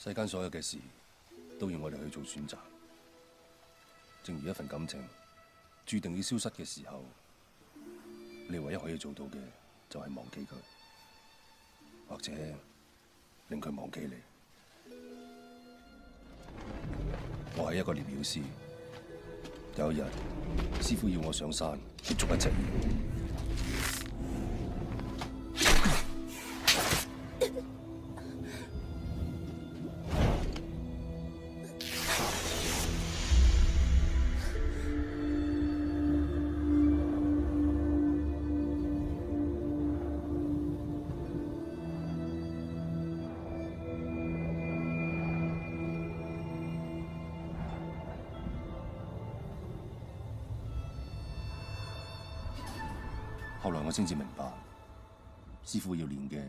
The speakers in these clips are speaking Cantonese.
世間所有嘅事都要我哋去做選擇，正如一份感情注定要消失嘅時候，你唯一可以做到嘅就係忘記佢，或者令佢忘記你。我係一個獵妖師，有一日師傅要我上山去捉一隻妖。後來我先至明白，師傅要練嘅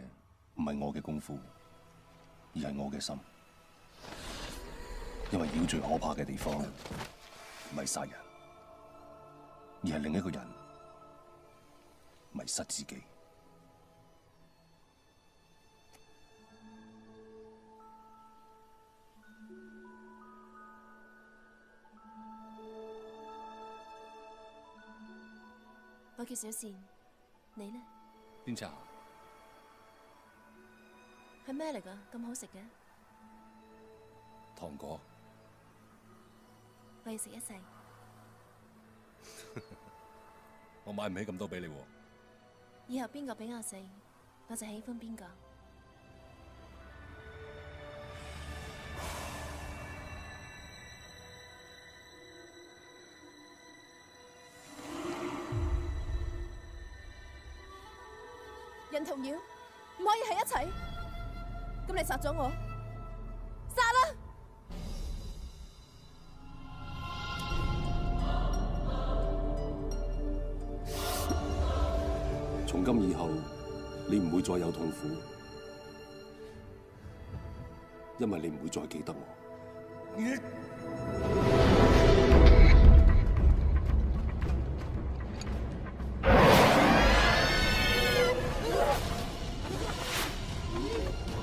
唔係我嘅功夫，而係我嘅心。因為妖最可怕嘅地方唔係殺人，而係另一個人迷失自己。我叫小倩，你呢？邊隻啊？係咩嚟㗎？咁好食嘅？糖果。我要食一世。我買唔起咁多俾你喎。以後邊個俾我食，我就喜歡邊個。人同妖唔可以喺一齊，咁你殺咗我，殺啦！從今以後，你唔會再有痛苦，因為你唔會再記得我。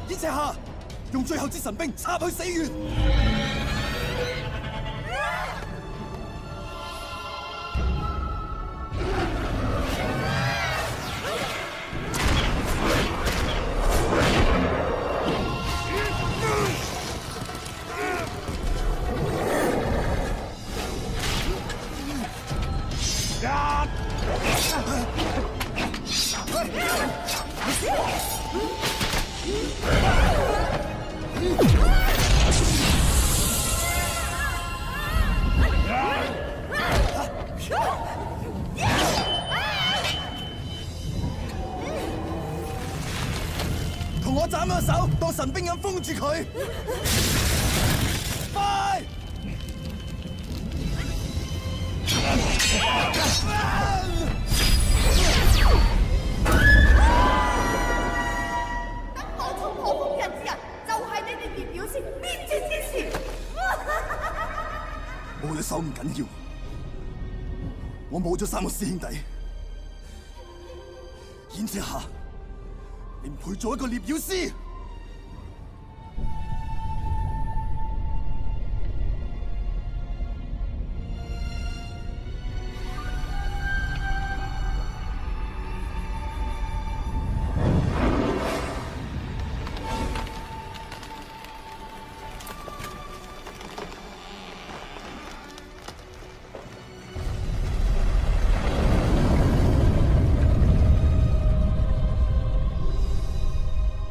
燕赤霞，用最後之神兵插去死穴。同我斬咗手，當神兵咁封住佢。快！得我衝破封印之人，就係你哋獵妖師滅絕之時。冇咗手唔緊要，我冇咗3個師兄弟。燕赤霞，你唔配做一個獵妖師。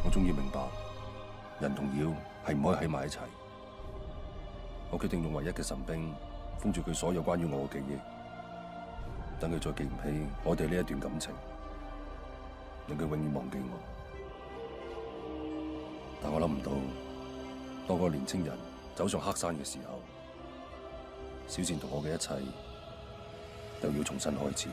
我終於明白，人同妖係唔可以喺埋一齊。我決定用唯一嘅神兵封住佢所有關於我嘅記憶，等佢再記唔起我哋呢一段感情，令佢永遠忘記我。但我諗唔到，當個年青人走上黑山嘅時候，小倩同我嘅一切又要重新開始。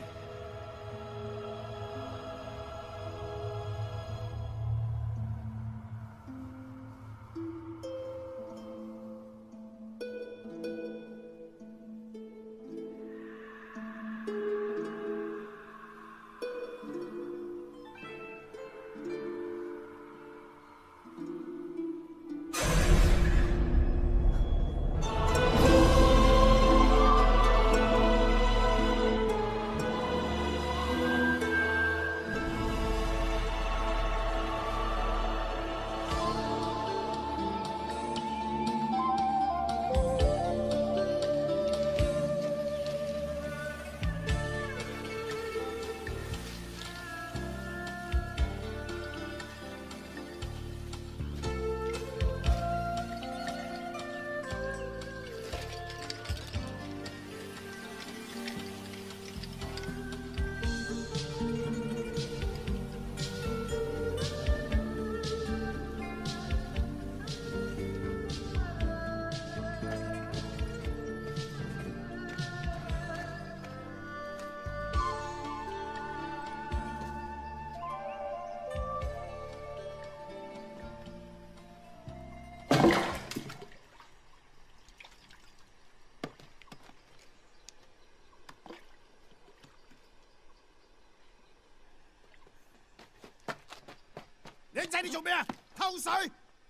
靚仔，你做咩啊？偷水？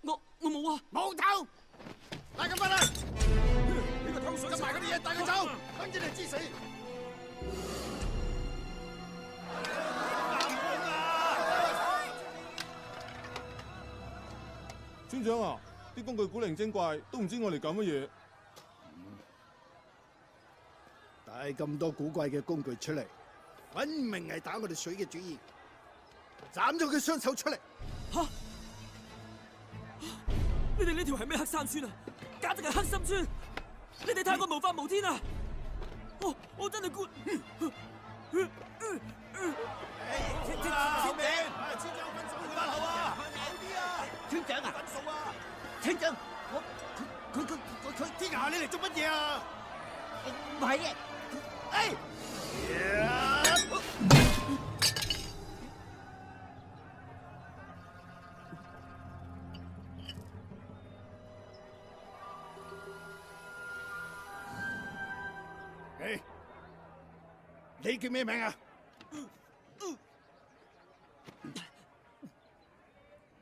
我冇啊！冇偷！帶佢翻嚟！呢個偷水執埋嗰啲嘢，帶佢走，等住你知死！村長啊，啲工具古靈精怪，都唔知我哋搞乜嘢。帶咁多古怪嘅工具出嚟，分明係打我哋水嘅主意。斬咗佢雙手出嚟！吓！你哋呢條係咩黑山村啊？簡直係黑心村！你哋太過無法無天啊！我真係官。村長分數好啊！好啲啊！村長啊！分數啊！村長，佢天涯你嚟做乜嘢啊？唔係嘅，你叫咩名啊？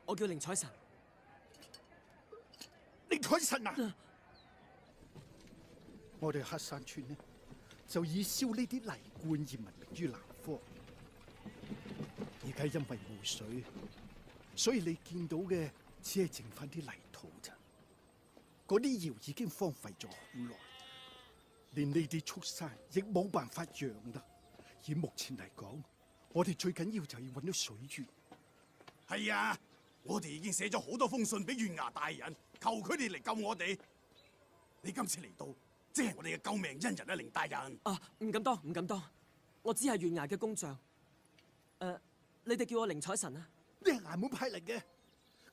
我叫寧采臣。寧采臣啊！我哋黑山村呢，就以燒呢啲泥罐而聞名於南方。而家因為冇水，所以你見到嘅只係剩翻啲泥土咋。嗰啲窯已經荒廢咗好耐，連呢啲畜生亦冇辦法養啦。以目前嚟講，我哋最緊要就要揾到水源。係啊，我哋已經寫咗好多封信俾縣衙大人，求佢哋嚟救我哋。你今次嚟到，即係我哋嘅救命恩人啊，寧大人。啊，唔敢當，唔敢當，我只係縣衙嘅工匠。你哋叫我寧采臣啊？你係衙門派嚟嘅，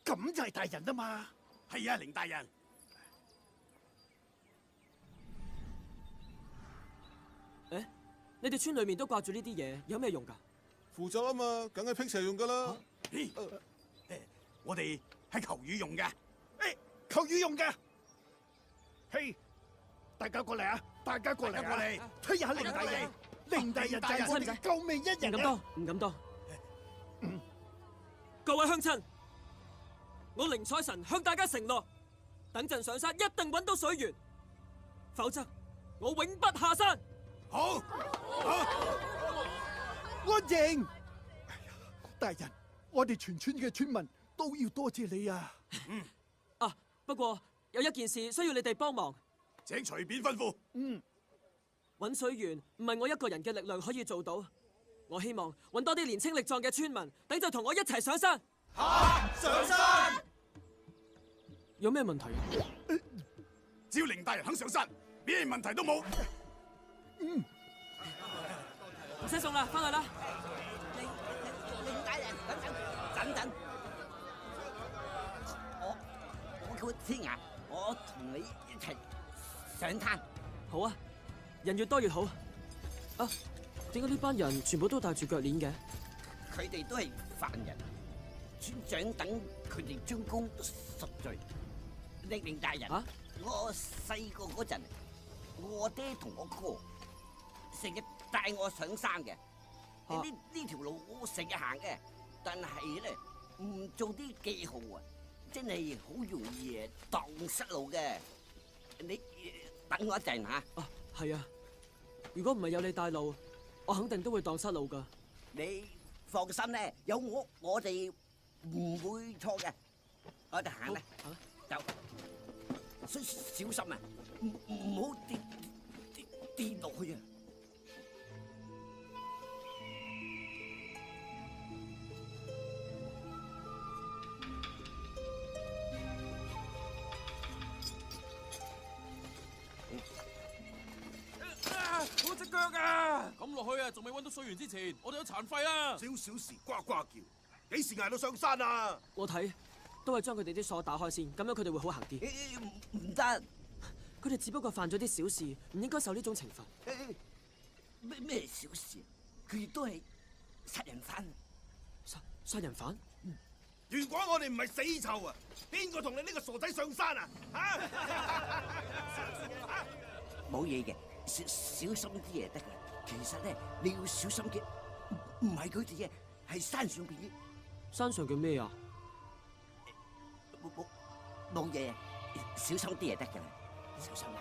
咁就係大人啊嘛。係啊，寧大人。誒，你哋村裏面都掛住呢啲嘢，有咩用㗎？負責啊嘛，梗係辟邪用噶啦。我哋係求雨用嘅。求雨用嘅。嘿，大家過嚟啊！大家過嚟啊！過嚟，推下寧大人。寧大人就係我哋嘅救命恩人啊！唔敢當，唔敢當。各位鄉親，我寧采臣向大家承諾，等陣上山一定揾到水源，否則我永不下山。好，安靜！哎呀，大人，我哋全村嘅村民都要多謝你啊！啊，不過有一件事需要你哋幫忙。請隨便吩咐。揾水源唔係我一個人嘅力量可以做到，我希望揾多啲年青力壯嘅村民，等就同我一齊上山。上山！有咩問題啊？只要寧大人肯上山，咩問題都冇。唔使送啦，翻去啦。寧大人，等等，我叫天涯，我同你一齊上灘。好啊，人越多越好。啊，點解呢班人全部都戴住腳鏈嘅？佢哋都係犯人，村長等佢哋將功贖罪。寧大人，我細個嗰陣，我爹同我哥成日帶我上山嘅。呢條路我成日行嘅，但係咧唔做啲記號啊，真係好容易蕩失路嘅。你等我一陣吓。啊，係啊，如果唔係有你帶路，我肯定都會蕩失路噶。你放心咧，有我哋唔會錯嘅。我哋行啦，走，小心啊，唔好跌落去啊！我隻腳啊！咁落去啊，仲未搵到水源之前，我哋有殘廢啊！少少事呱呱叫，幾時捱到上山啊？我睇都係將佢哋啲鎖打開先，咁樣佢哋會好行啲。唔得，佢哋只不過犯咗啲小事，唔應該受呢種懲罰。咩小事？佢哋都係殺人犯。殺人犯？如果我哋唔係死囚啊，邊個同你呢個傻仔上山啊？冇嘢嘅，小心啲嘢得嘅。其實咧，你要小心嘅，唔係佢哋嘅，係山上邊嘅。山上嘅咩啊？冇嘢，小心啲就得㗎啦，小心啊！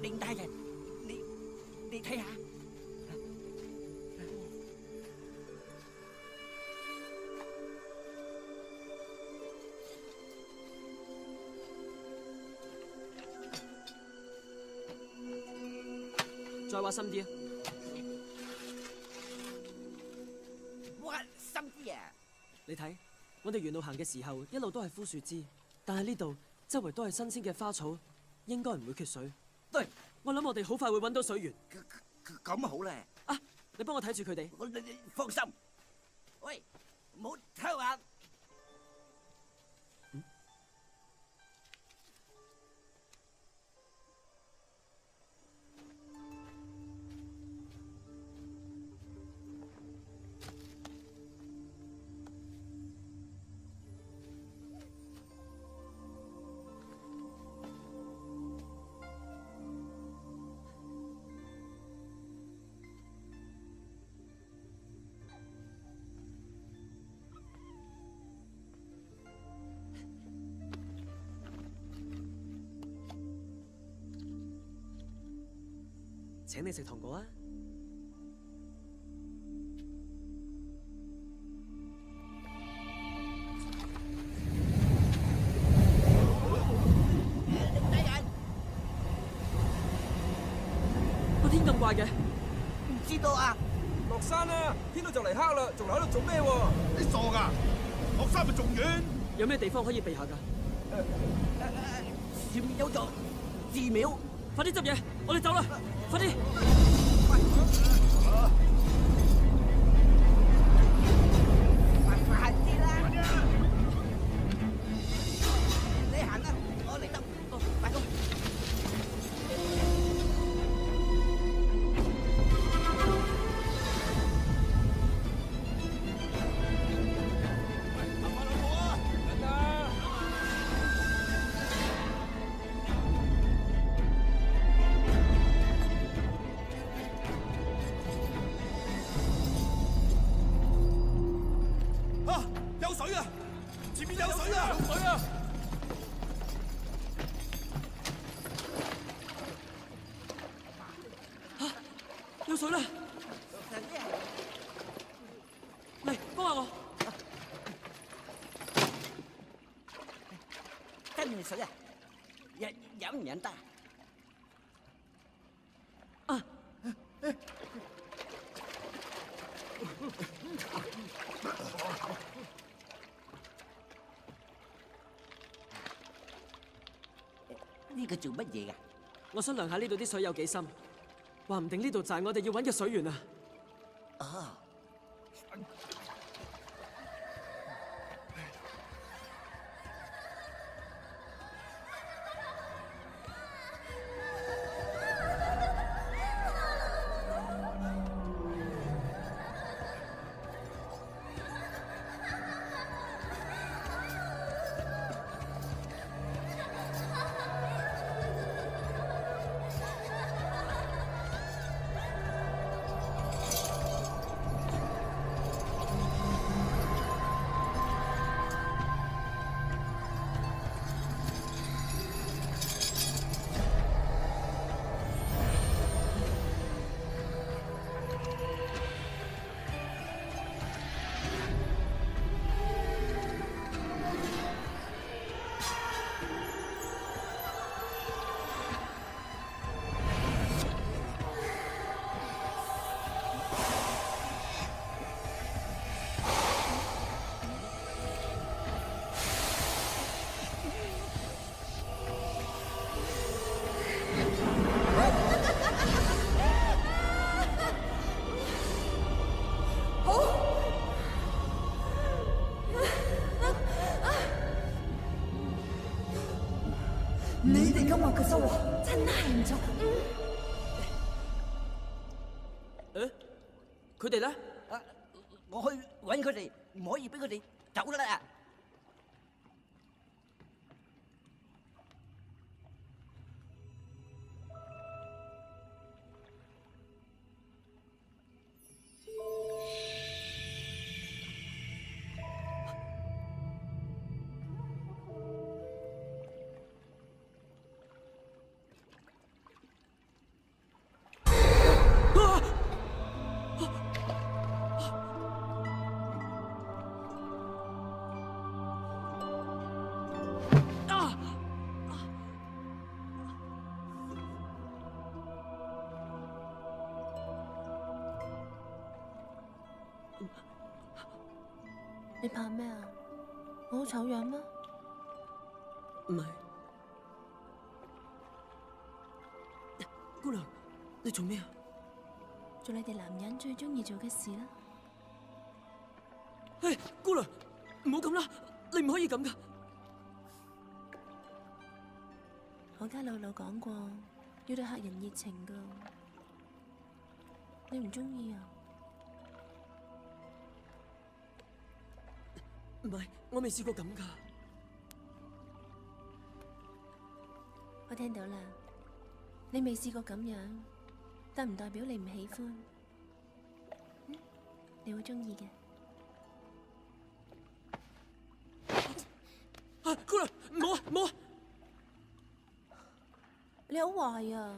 令大人，你睇下。再挖深啲啊！挖深啲啊！你睇，我哋沿路行嘅時候，一路都係枯樹枝，但係呢度周圍都係新鮮嘅花草，應該唔會缺水。對，我諗我哋好快會揾到水源。咁好咧！啊，你幫我睇住佢哋。你放心。喂，唔好偷眼。請你食糖果啊！大人，個天咁怪嘅，唔知道啊！落山啦，天都就嚟黑啦，仲喺度做咩喎？你傻㗎？落山咪仲遠？有咩地方可以避下㗎？前面有座寺廟，快啲執嘢，我哋走啦！快啲！快啲啦！你行啦，我嚟得。快啲！有水啊！前面有水啊！有水啊！有水啦！嚟，幫下我。真係水啊！飲唔飲得？啊！呢個做乜嘢㗎？我想量下呢度啲水有幾深，話唔定呢度就係我哋要揾嘅水源啊！啊！你哋今日嘅收穫真係唔錯。誒，佢哋咧？啊，我去揾佢哋，唔可以俾佢哋走啦！你怕咩啊？我好醜樣咩？唔係，姑娘，你做咩啊？做你哋男人最中意做嘅事啦。嘿，姑娘，唔好咁啦，你唔可以咁噶。我家老老講過，要對客人熱情噶。你唔中意啊？唔係，我未試過咁噶。我聽到啦，你未試過咁樣，但唔代表你唔喜歡。你會中意嘅。啊，姑娘，唔好啊，唔好啊！你好壞啊！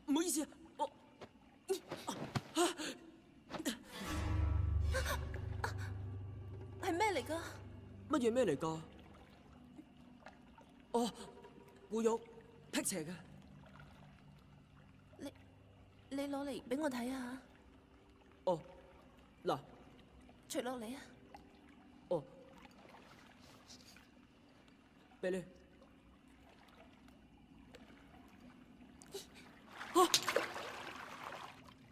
唔好意思啊，我係咩嚟噶？乜嘢咩嚟噶？哦，護肉辟邪嘅。你攞嚟俾我睇下。哦，嗱，除落嚟啊！哦，俾你。啊！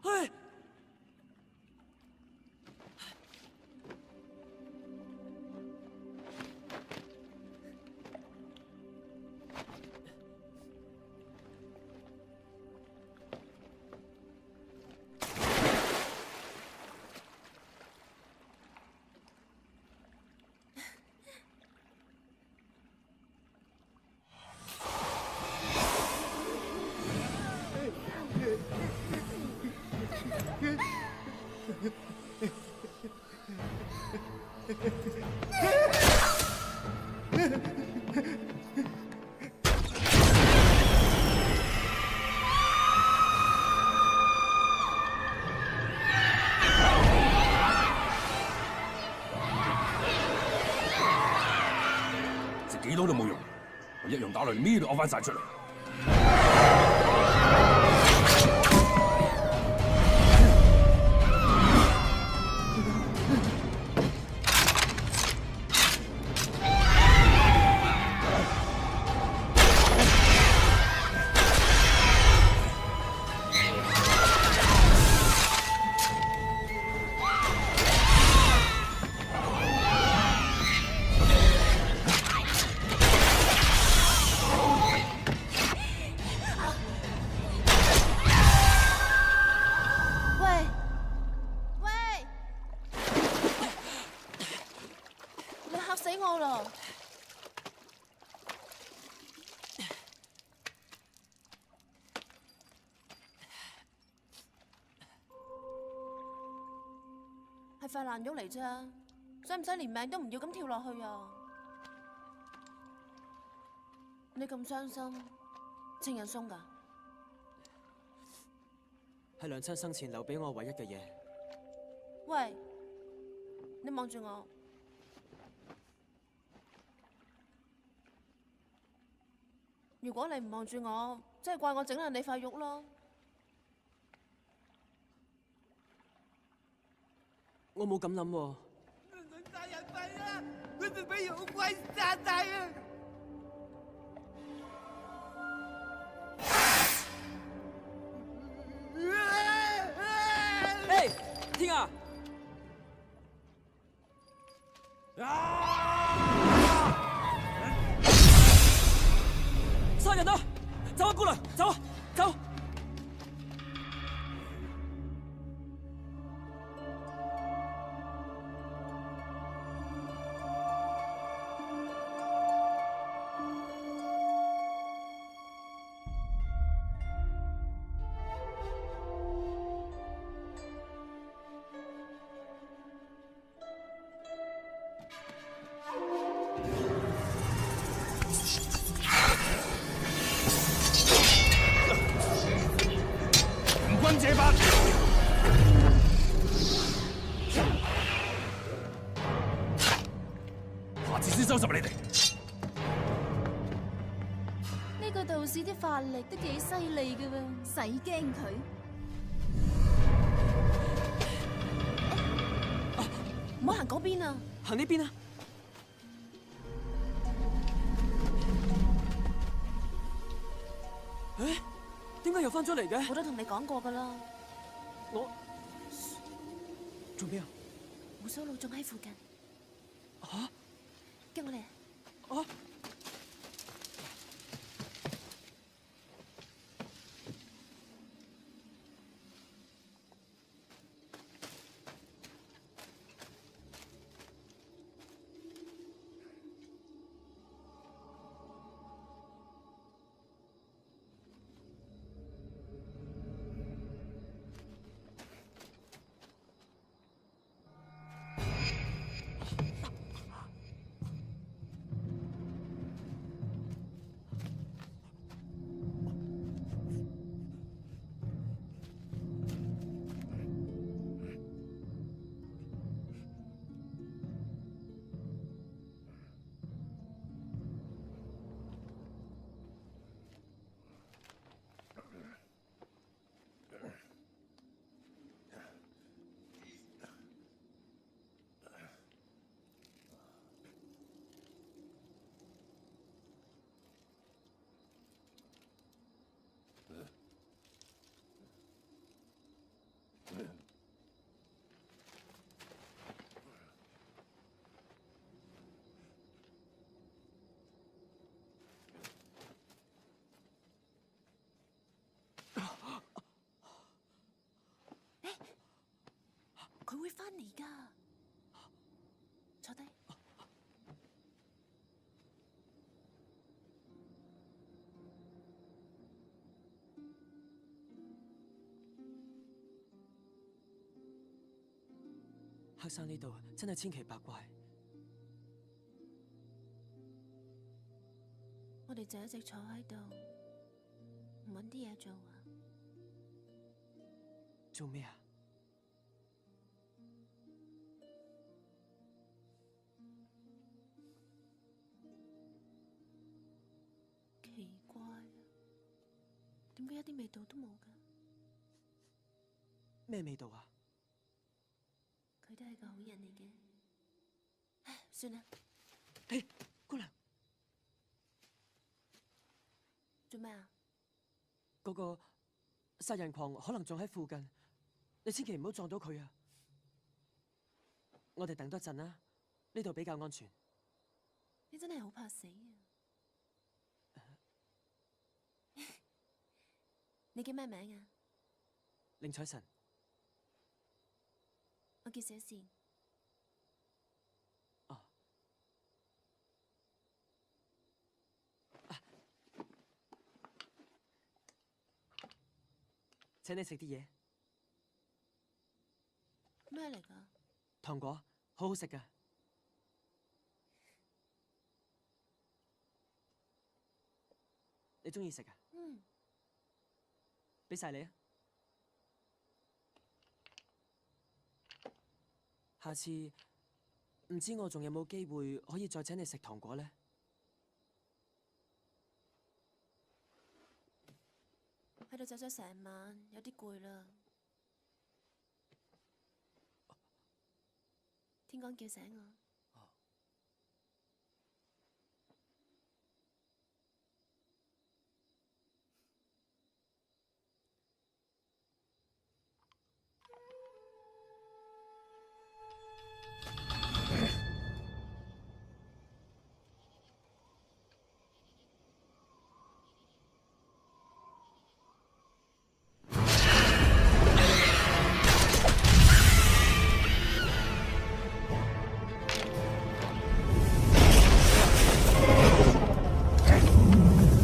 唉！食幾多都冇用，我一樣打落嚟，咩都嘔翻晒出嚟。係塊爛肉嚟啫，使唔使連命都唔要咁跳落去啊？你咁傷心，情人送㗎？係娘親生前留俾我唯一嘅嘢。喂，你望住我。如果你唔望住我，即係怪我整爛你塊肉咯。我冇咁諗喎。殺人犯啊！佢哋俾妖怪殺晒啊！嘿，天啊！殺人啊！走啊，姑娘，走啊，走！這班下次先收拾你哋。呢個道士啲法力都幾犀利㗎喎，使驚佢？唔好行嗰邊啊！行呢邊啊！誒，點解又翻咗嚟嘅？我都同你講過噶啦，我做咩啊？胡鬚佬仲喺附近。吓？跟我嚟。啊！佢會翻嚟㗎，坐低。黑山呢度真係千奇百怪。我哋就一直坐喺度，唔揾啲嘢做啊？做咩啊？奇怪啊，點解一啲味道都冇㗎？咩味道啊？佢都係個好人嚟嘅。唉，算啦。誒，姑娘，做咩啊？嗰個殺人狂可能仲喺附近，你千祈唔好撞到佢啊！我哋等多陣啦，呢度比較安全。你真係好怕死啊！你叫咩名啊？寧采臣。我叫小倩。哦。請你食啲嘢。咩嚟㗎？糖果，好好食㗎。你中意食啊？嗯。俾晒你啊！下次唔知我仲有冇機會可以再請你食糖果呢？喺度走咗成晚，有啲攰啦。天光叫醒我。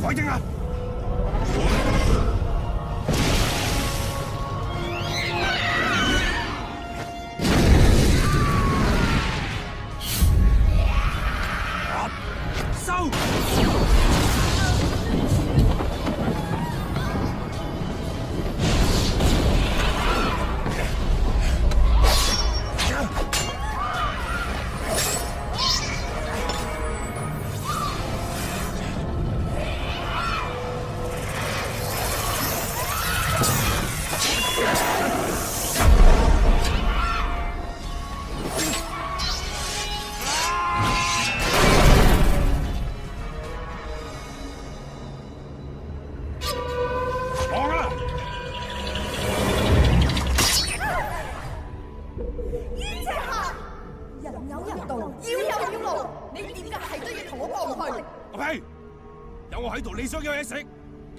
改正啊！收！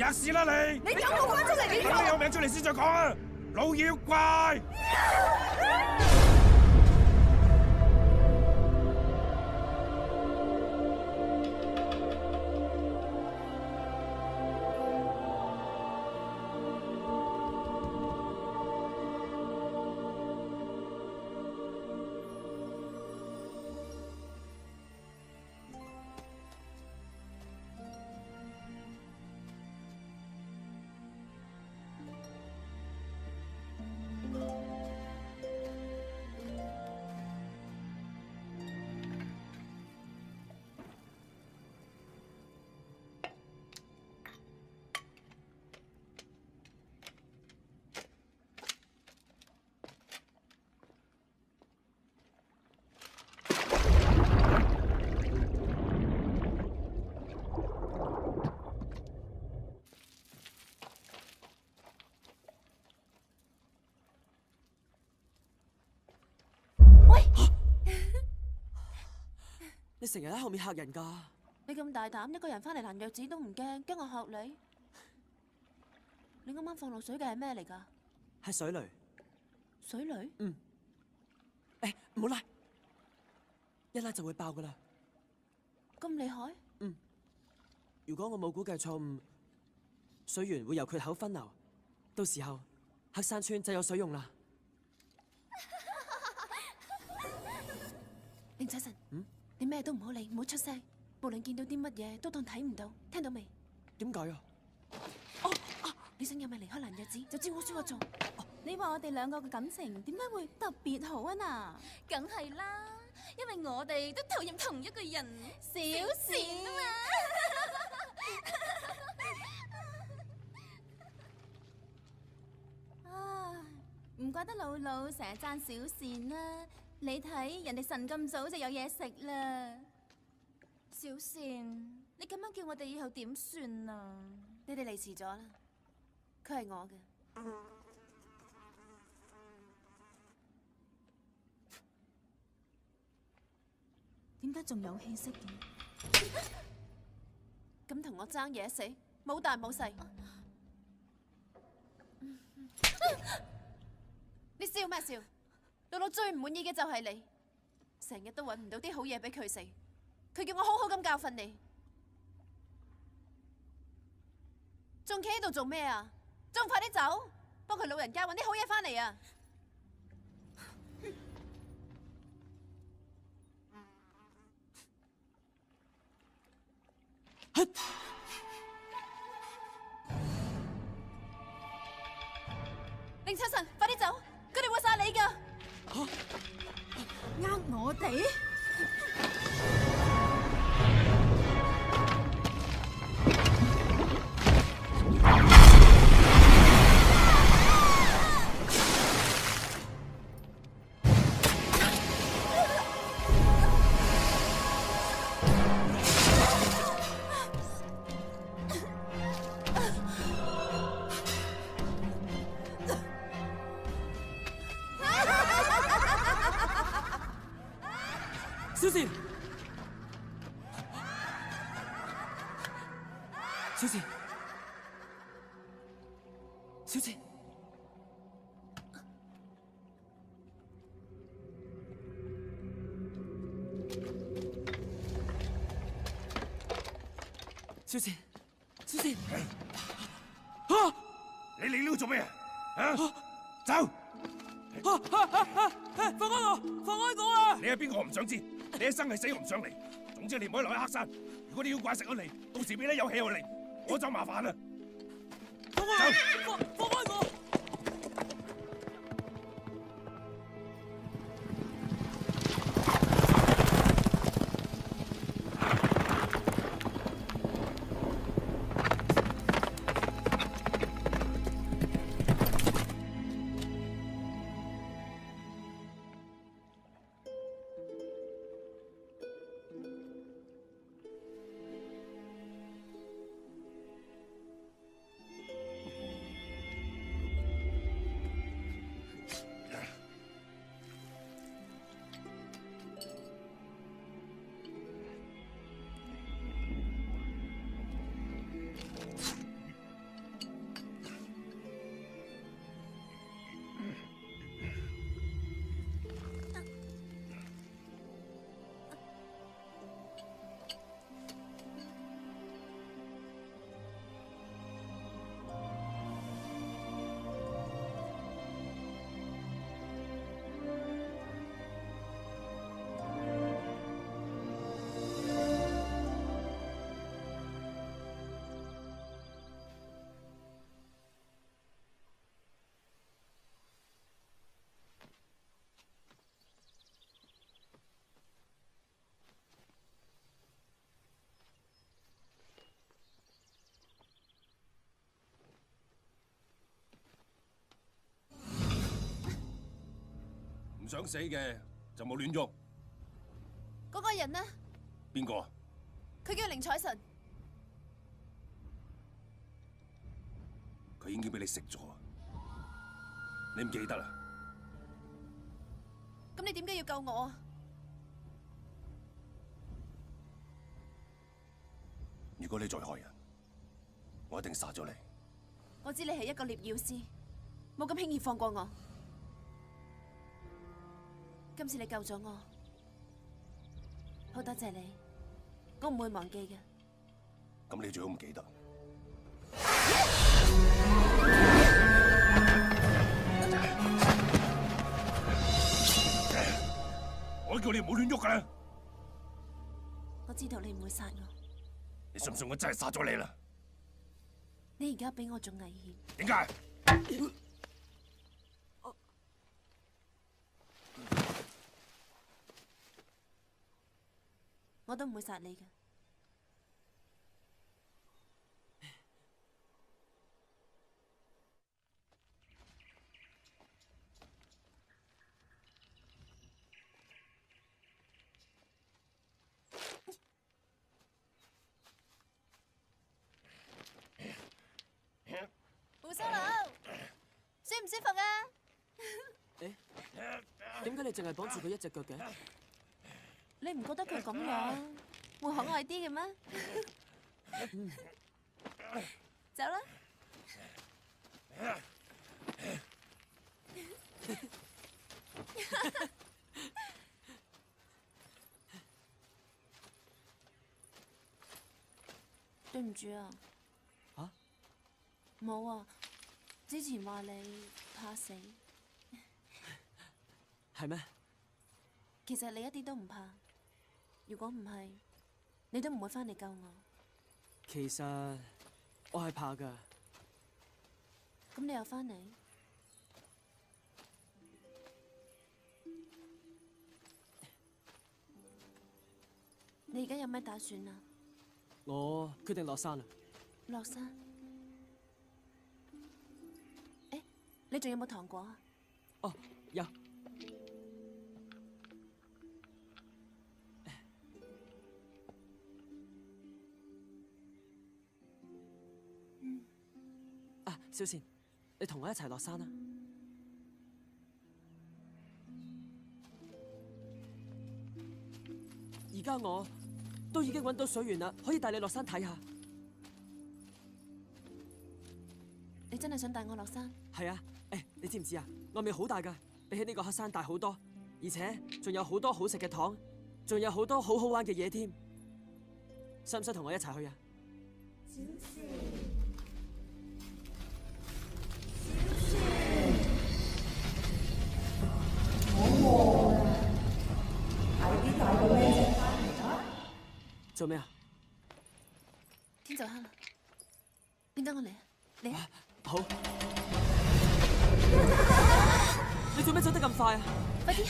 吔屎啦你！你等我翻出嚟，你等你有名出嚟先再講啊！老妖怪！你成日喺後面嚇人㗎。你咁大膽，一個人翻嚟攔藥子都唔驚，驚我嚇你？你啱啱放落水嘅係咩嚟㗎？係水雷。水雷？誒，唔好拉，一拉就會爆㗎啦。咁厲害？如果我冇估計錯誤，水源會由缺口分流，到時候黑山村就有水用啦。寧采臣，你咩都唔好理，唔好出聲，無論見到啲乜嘢都當睇唔到，聽到未？點解啊？你想有咪離開蘭藥子，就知我輸我做。你話我哋兩個嘅感情點解會特別好啊？嗱，梗係啦，因為我哋都投入同一個人，小倩啊嘛。啊，唔怪得老老成日讚小倩啦。你睇人哋晨咁早就有嘢食啦。小倩，你咁樣叫我哋以後點算啊？你哋嚟遲咗啦，佢係我嘅。點解仲有氣息嘅？咁同我爭嘢食，冇大冇細。你笑咩笑？老老最唔滿意嘅就係你，成日都揾唔到啲好嘢俾佢食，佢叫我好好咁教訓你，仲企喺度做咩啊？仲唔快啲走，幫佢老人家揾啲好嘢翻嚟啊！寧采臣，快啲走，佢哋會殺你㗎！呃我哋？小倩，小倩，小倩，小倩，小倩，啊！你嚟呢度做咩啊？啊！走！放開我！放開我啊！你係邊個？我唔想知。你一生係死我唔想嚟。總之你唔可以留喺黑山。如果啲妖怪食咗你，到時俾你有氣有力，我就麻煩啦。放開我！唔想死嘅就冇亂喐。嗰個人呢？邊個啊？佢叫寧采臣。佢已經俾你食咗，你唔記得啦？咁你點解要救我啊？如果你再害人，我一定殺咗你。我知你係一個獵妖師，冇咁輕易放過我。今次你救咗我，好多謝你，我唔會忘記嘅。咁你最好唔記得。我叫你唔好亂喐㗎啦！我知道你唔會殺我。你信唔信我真係殺咗你啦？你而家比我仲危險。點解？我都唔會殺你嘅。胡鬚佬，舒唔舒服啊？點解你淨係綁住佢一隻腳嘅？你唔覺得佢咁樣會可愛啲嘅咩？走啦！對唔住啊！嚇？冇啊！之前話你怕死，係咩？其實你一啲都唔怕。如果唔係，你都唔會返嚟救我。其實我係怕㗎。咁你又返嚟？你而家有咩打算啊？我決定落山啦。落山？誒，你仲有冇糖果啊？哦，有。小倩，你同我一齊落山啦！而家我都已經揾到水源啦，可以帶你落山睇下。你真係想帶我落山？係啊，你知唔知啊？外面好大㗎，比起呢個黑山大好多，而且仲有好多好食嘅糖，仲有好多好好玩嘅嘢添。使唔使同我一齊去啊？做咩啊？天就黑啦，點解我嚟啊？嚟啊！好。你做咩走得咁快啊？快啲！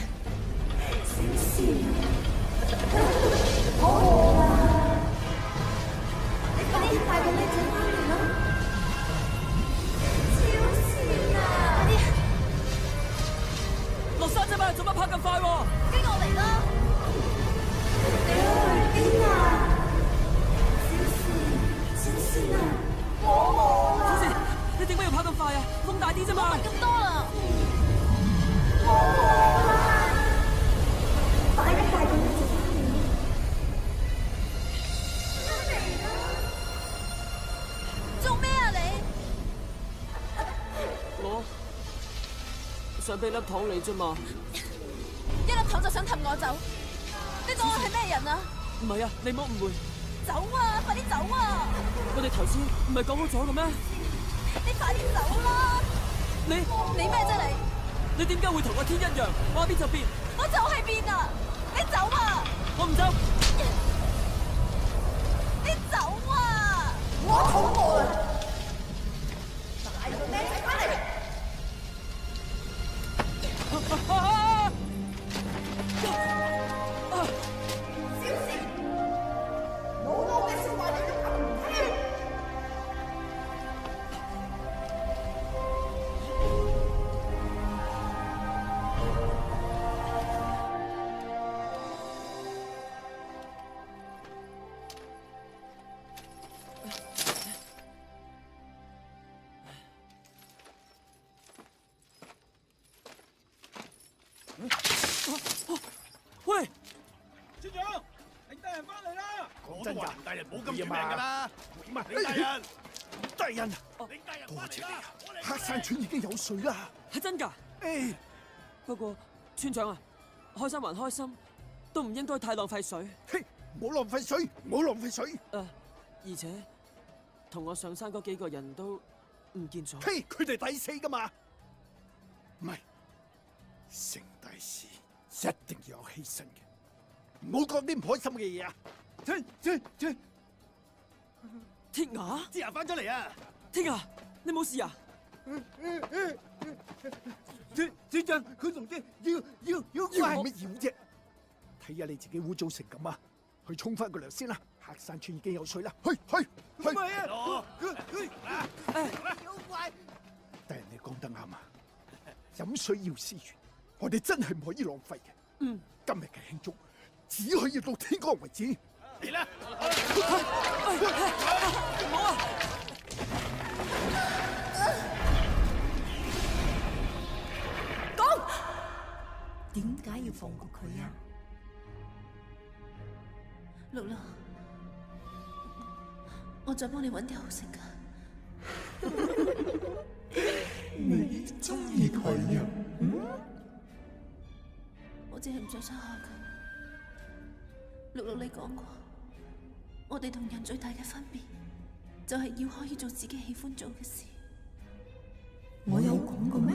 好餓啊！你快啲帶個靚仔返嚟啦！小倩啊！快啲！落山啫嘛，做乜跑咁快喎？跟我嚟啦！你去邊啊？小倩啊！我餓啦！小倩，你點解要跑咁快啊？風大啲啫嘛！問咁多啦！我餓啦！快啲帶個女仔返嚟啦！嚟啦！做咩啊你？我想俾粒糖你啫嘛。一粒糖就想氹我走？你當我係咩人啊？唔係啊，你唔好誤會。走啊！快啲走啊！我哋頭先唔係講好咗嘅咩？你快啲走啦！你咩啫你？你點解會同個天一樣？話變就變。我就係變啊！你走啊！我唔走。你走啊！我肚餓啦！帶個靚仔返嚟！小倩，老母嘅説話你都咁唔聽。喂，村長，領大人翻嚟啦！講真㗎，大人冇咁短命㗎啦！點啊？領大人，大人，領大人多謝你翻嚟啦！啊！黑山村已經有水啦。係真㗎。誒，不過村長啊，開心還開心，都唔應該太浪費水。嘿，唔好浪費水，唔好浪費水。而且同我上山嗰幾個人都唔見咗。嘿，佢哋抵死㗎嘛？唔係，成大事一定要有犧牲嘅，唔好講啲唔開心嘅嘢啊！鐵牙，之後翻咗嚟啊！鐵牙，你冇事啊？村長，佢同啲妖怪乜妖啫？睇下你自己污糟成咁啊！去沖翻個涼先啦！黑山村已經有水啦，去！唔係啊！妖怪！大人你講得啱啊！飲水要思源，我哋真係唔可以浪費嘅。嗯，今日嘅慶祝只可以到天光為止。嚟啦！唔好啊！點解要放過佢啊？露露，我再幫你揾啲好食㗎。你中意佢啊？我只係唔想傷害佢。露露，你講過，我哋同人最大嘅分別，就係要可以做自己喜歡做嘅事。我有講過咩？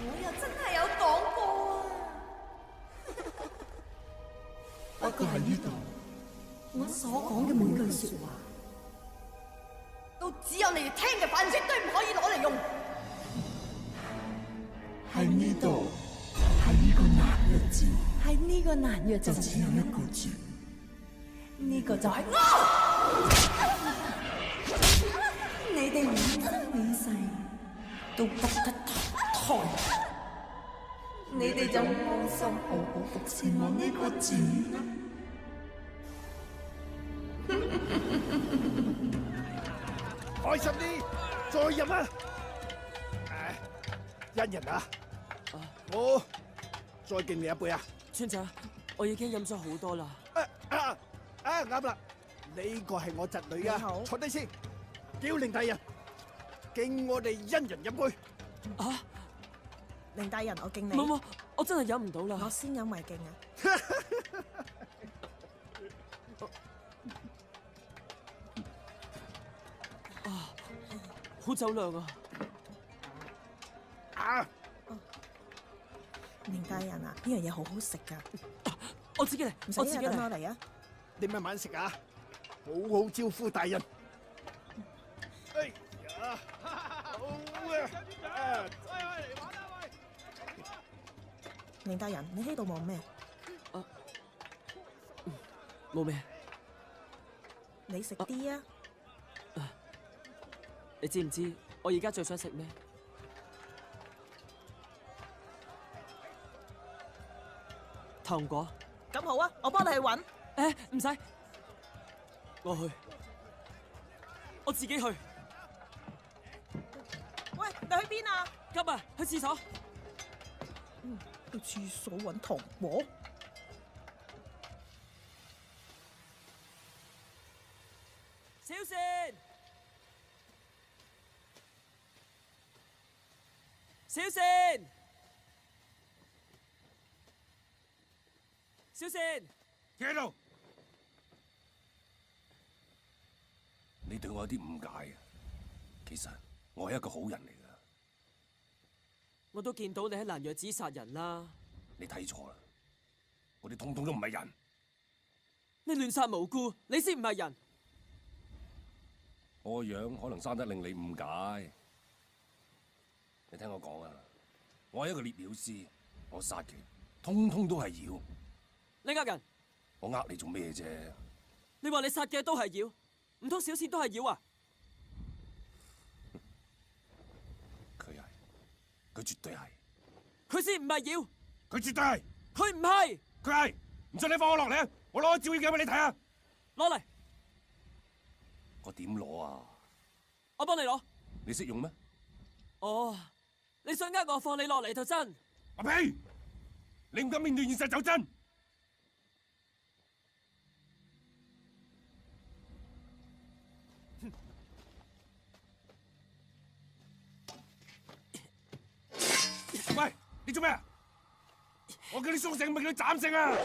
我又真係有講過啊！不過喺呢度，我所講嘅每句說話，都只有你哋聽嘅飯食堆唔可以攞嚟用。喺呢度，喺呢個難日子，喺呢個難日子就只有一個字，呢個就係我。你哋永生永世都不得投胎，你哋就安心好好服侍我呢個字啦。開心啲，再飲啊！恩人啊，我再敬你一杯啊！村長，我已經飲咗好多啦。啱啦，呢個係我侄女啊，坐低先，叫令大人敬我哋恩人一杯。啊！凌大人，我敬你。冇，我真係飲唔到啦。我先飲為敬啊！好酒量啊！凌大人啊，呢樣嘢好好食噶。我自己嚟，唔使啊，等我嚟啊！你慢慢食啊，好好招呼大人。哎呀，好啊！凌大人，你喺度望咩？冇咩。你食啲啊！你知唔知我而家最想食咩？糖果。咁好啊，我幫你去揾。誒，唔使，我去，我自己去。喂，你去邊啊？急啊，去廁所。去廁所揾糖果。小倩，小倩，小倩，企喺度。你對我有啲誤解啊！其實我係一個好人嚟噶。我都見到你喺蘭若寺殺人啦。你睇錯啦，我哋通通都唔係人。你亂殺無辜，你先唔係人。我個樣可能生得令你誤解。你聽我講啊，我係一個獵妖師，我殺嘅通通都係妖。你呃人？我呃你做咩啫？你話你殺嘅都係妖，唔通小倩都係妖啊？佢係，佢絕對係。佢先唔係妖，佢絕對係。佢唔係，佢係。唔信你放我落嚟啊！我攞個照影鏡俾你睇啊！攞嚟。我點攞啊？我幫你攞。你識用咩？哦，你想呃我放你落嚟就真？阿屁！你唔敢面對現實就真。喂，你做咩啊？我叫你鬆性，咪叫你斬性啊！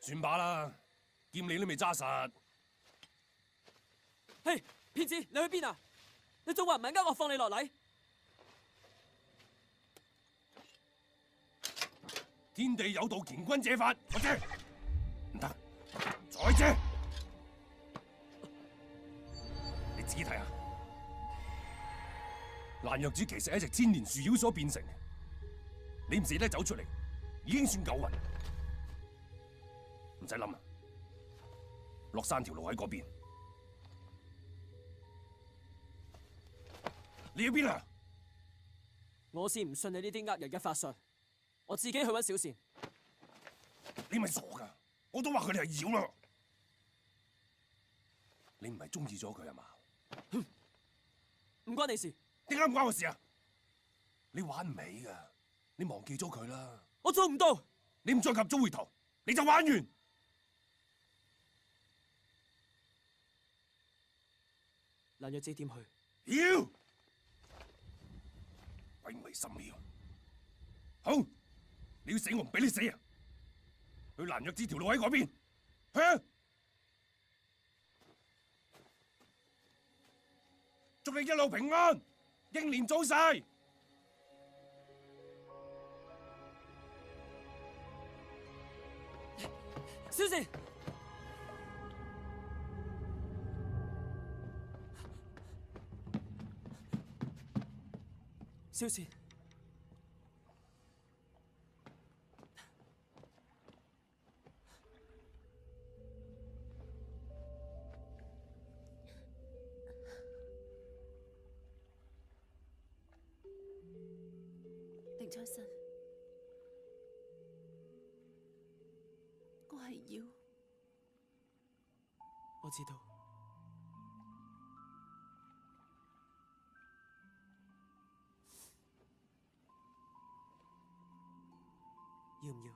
算罷啦，劍你都未揸實。嘿，騙子，你去邊啊？你仲話唔係呃我放你落嚟？天地有道，乾坤借法，我借。唔得，再借。你自己睇下，蘭若寺其實係一隻千年樹妖所變成，你唔捨得走出嚟，已經算夠運。唔使諗啦，落山條路喺嗰邊。你去邊啊？我先唔信你呢啲呃人嘅法術，我自己去揾小倩。你咪傻噶！我都話佢哋係妖啦。你唔係中意咗佢係嘛？唔關你事。點解唔關我事啊？你玩唔起噶，你忘記咗佢啦。我做唔到。你唔再及早回頭，你就玩完。蘭若寺點去？妖！鬼迷心竅。好，你要死我唔俾你死啊！去蘭若寺條路喺嗰邊，去啊！祝你一路平安，英年早逝。小倩。小倩，寧采臣，我係妖。我知道。要唔要？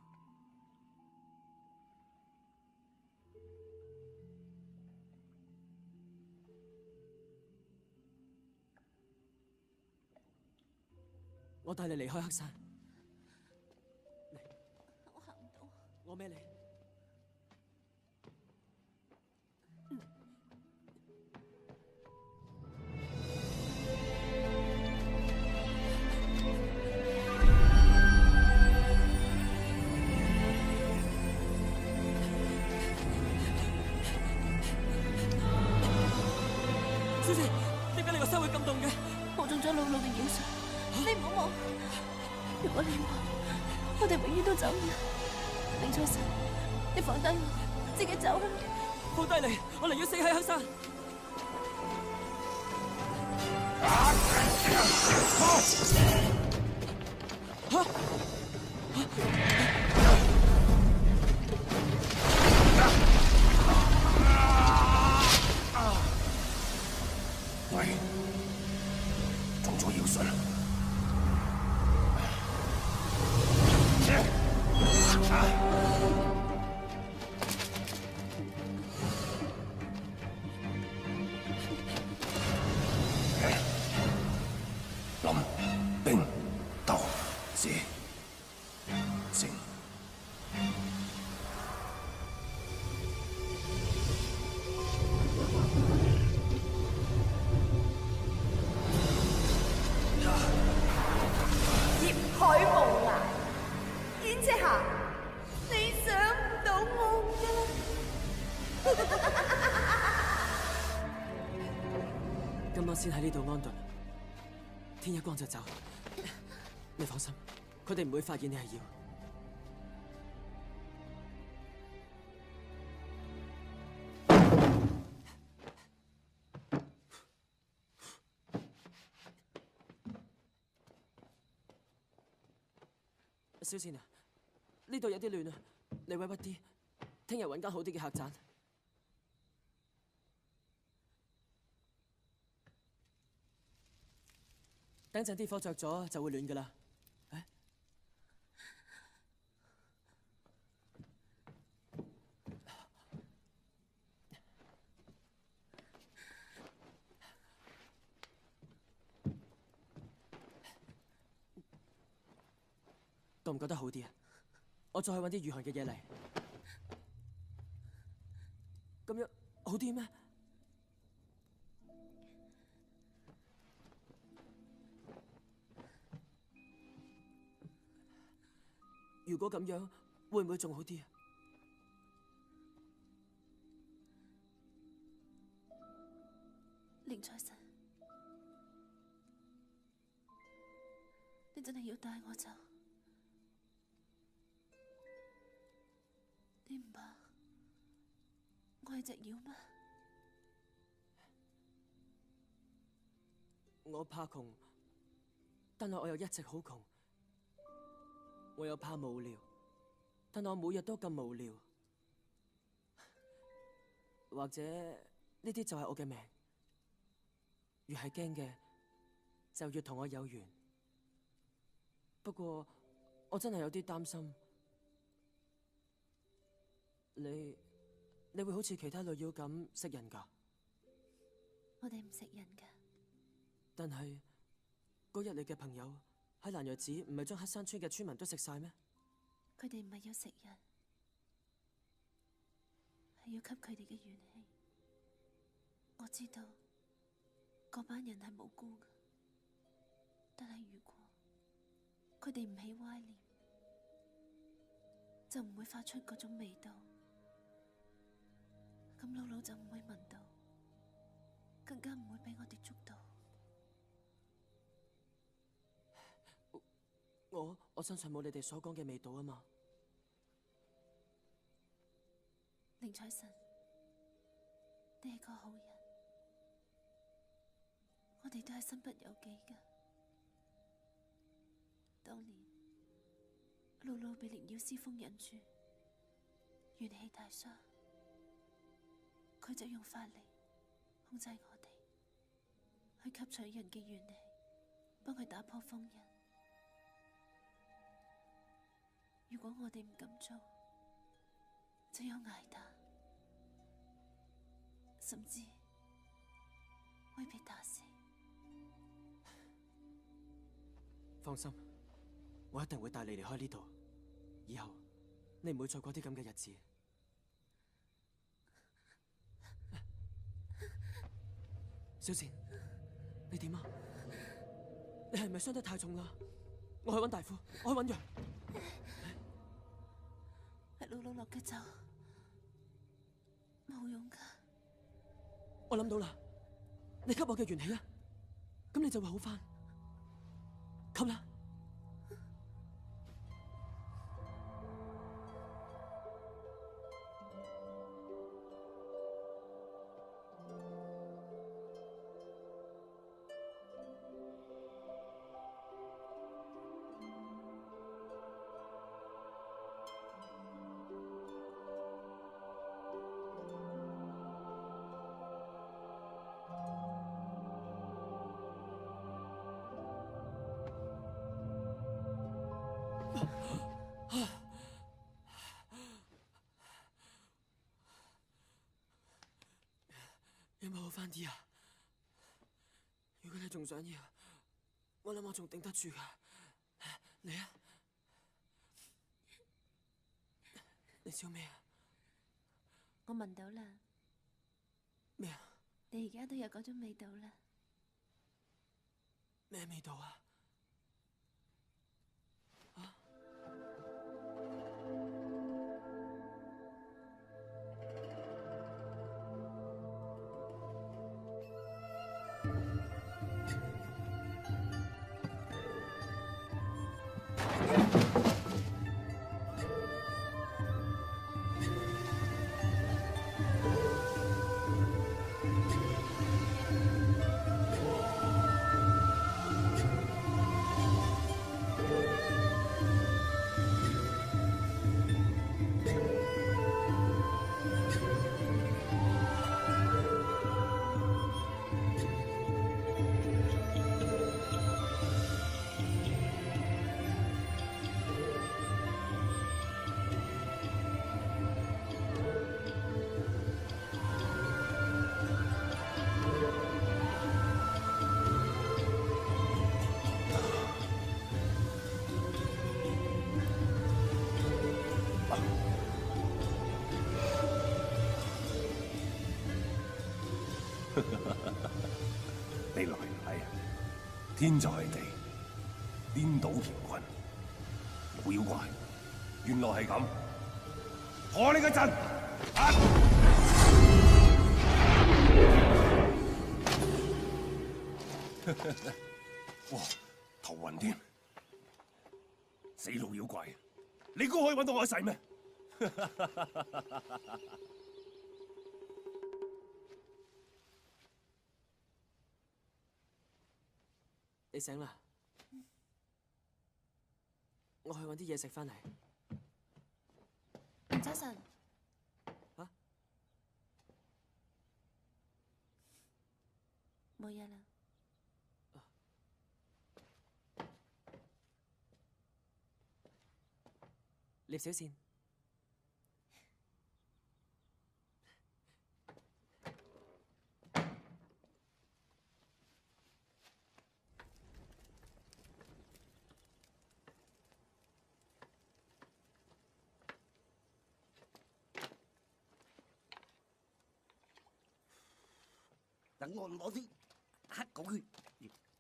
我帶你離開黑山。嚟，我行唔到。我孭你。小姐，點解你個身會咁凍嘅？我中咗老嘅妖術，你唔好望。如果你話我哋永遠都走唔甩，寧采臣，你放低我，自己走啦。放低你，我寧願死喺黑山。喂，中咗妖術啦！臨兵鬥者正。海無涯，燕赤霞，你想唔到我㗎。今晚先喺呢度安頓，天一光就走。你放心，佢哋唔會發現你係妖。小倩啊，呢度有啲亂啊，你委屈啲，聽日揾間好啲嘅客棧。等陣啲火着咗就會暖噶啦。覺唔覺得好啲啊？我再去揾啲御寒嘅嘢嚟，咁樣好啲咩？如果咁樣，會唔會仲好啲啊？寧財神，你真係要帶我走？你唔怕我係隻妖咩？我怕窮，但係我又一直好窮。我又怕無聊，但我每日都咁無聊。或者呢啲就係我嘅命。越係驚嘅，就越同我有緣。不過我真係有啲擔心。你會好似其他女妖咁食人㗎？我哋唔食人㗎。但係嗰日你嘅朋友喺蘭若寺，唔係將黑山村嘅村民都食晒咩？佢哋唔係要食人，係要吸佢哋嘅元氣。我知道嗰班人係無辜㗎，但係如果佢哋唔起歪念，就唔會發出嗰種味道。咁姥姥就唔會聞到，更加唔會俾我哋捉到。我身上冇你哋所講嘅味道啊嘛。寧財神，你係個好人，我哋都係身不由己㗎。當年姥姥被靈妖師封印住，元氣大傷。佢就用法力控制我哋，去吸取人嘅元氣，幫佢打破封印。如果我哋唔咁做，就有挨打，甚至會被打死。放心，我一定會帶你離開呢度。以後你唔會再過啲咁嘅日子。小倩，你點啊？你係咪傷得太重啦？我去揾大夫，我去揾藥。係姥姥落嘅咒，冇用噶。我諗到啦，你吸我嘅元氣啊，咁你就會好返。吸啦！有冇好返啲啊？如果你仲想要，我諗我仲頂得住㗎。嚟啊！你笑咩啊？我聞到啦。咩啊？你而家都有嗰種味道啦。咩味道啊？天就係地，顛倒乾坤。老妖怪，原來係咁，破你個陣！哇，頭暈添！死老妖怪，你估可以揾到我一世咩？你醒啦，我去揾啲嘢食翻嚟。早晨。啊？冇嘢啦。聶小倩，等我攞啲黑狗血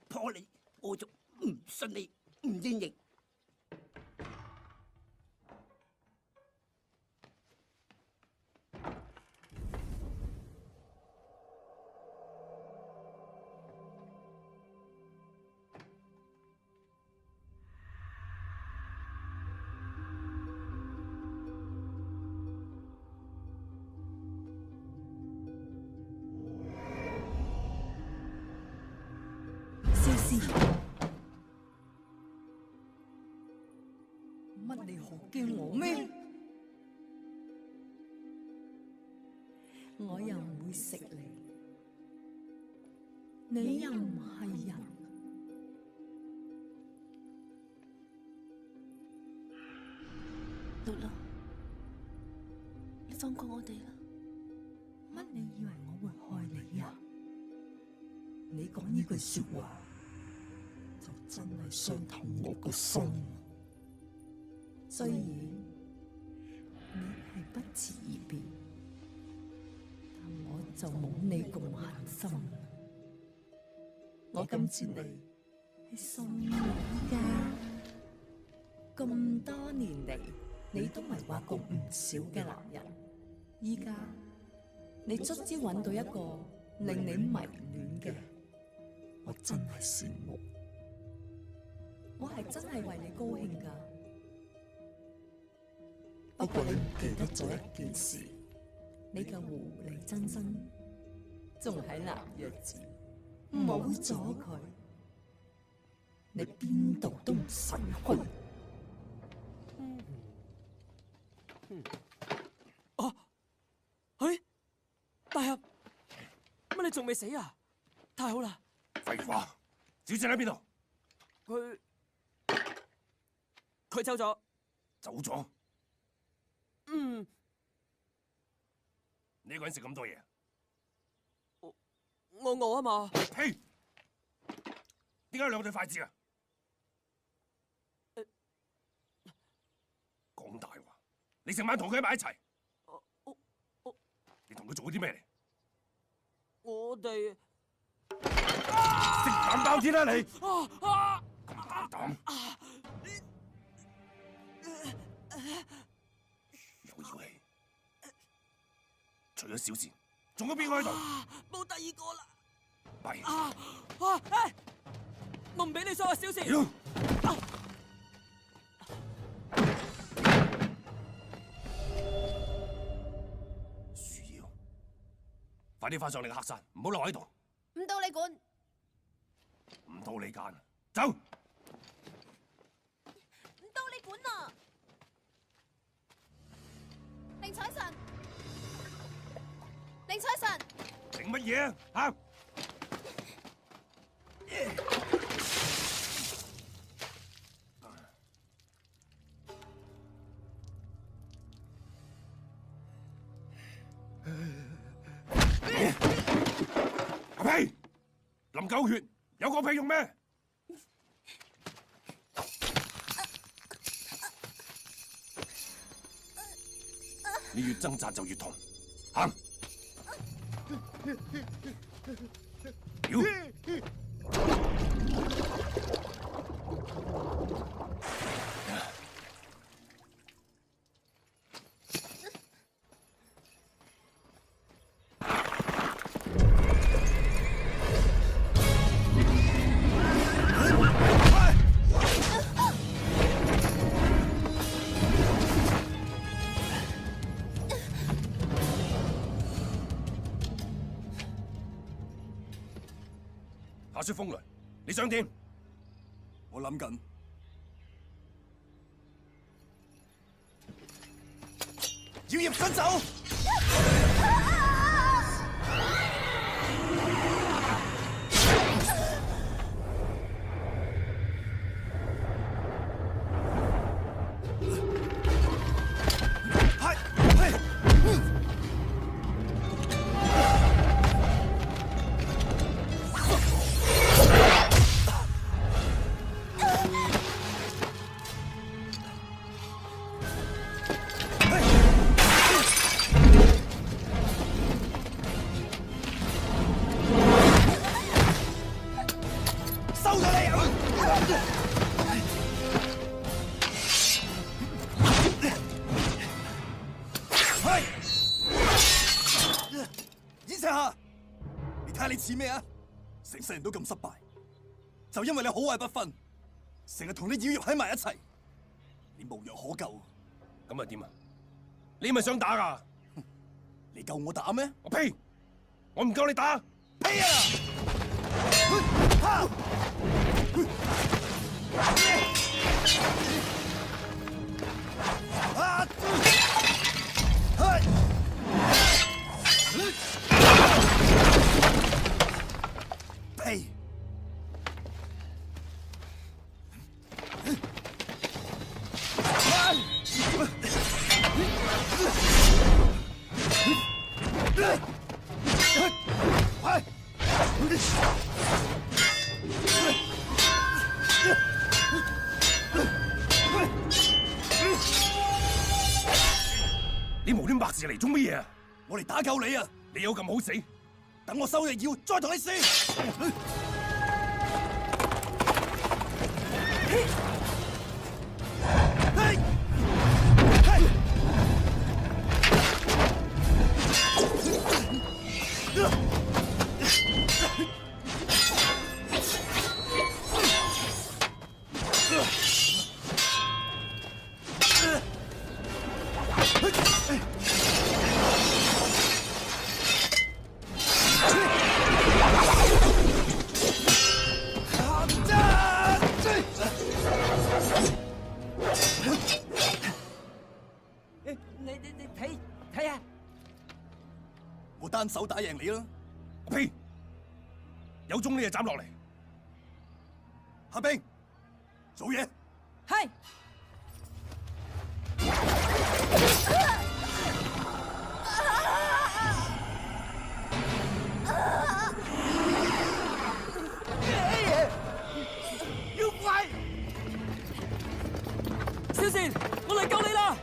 破你，我就唔信你唔應認。乜你好驚我咩？我又唔會食你，你又唔係人。露露，你放過我哋啦！乜你以為我會害你啊？你講呢句說話，就真係傷透我個心。雖然你係不辭而別，但我就冇你咁狠心。我今次嚟係送你㗎。咁多年嚟，你都迷惑過唔少嘅男人，依家你卒之揾到一個令你迷戀嘅，我真係羨慕。我係真係為你高興㗎。不過你唔記得咗一件事，你嘅狐狸真身仲喺南藥寺，冇咗佢，你邊度都唔使去。哦，嘿，大俠，乜你仲未死啊？太好啦！廢話，小姐喺邊度？佢走咗。走咗？嗯。你一個人食咁多嘢？我餓啊嘛。嘿，點解有兩對筷子啊？講大話！你成晚同佢喺埋一齊。你同佢做咗啲咩嚟？我哋食膽包天啦你！咁大膽！有妖氣！除咗小倩，仲有邊個喺度？冇第二個啦！弊！我唔俾你所有小倩。樹妖，快啲翻上你嘅黑山，唔好留喺度。唔到你管。唔到你揀，走！唔到你管啊！寧采臣，寧采臣，整乜嘢啊？阿屁，淋狗血有個屁用咩？你越掙扎就越痛，行！妖！下雪風雷，你想點？我諗緊，妖孽伸手！你似咩啊？成世人都咁失敗，就因為你好壞不分，成日同啲妖孽喺埋一齊，你無藥可救。咁啊點啊？你咪想打噶？你夠我打咩？我呸！我唔夠你打！呸啊！呸！你無端白事嚟做乜嘢啊？我嚟打救你啊！你有咁好死？等我收隻妖，再同你試。你睇下，我單手打贏你啦！呸！有種你就斬落嚟。夏冰，做嘢。係。妖怪！小倩，我嚟救你啦！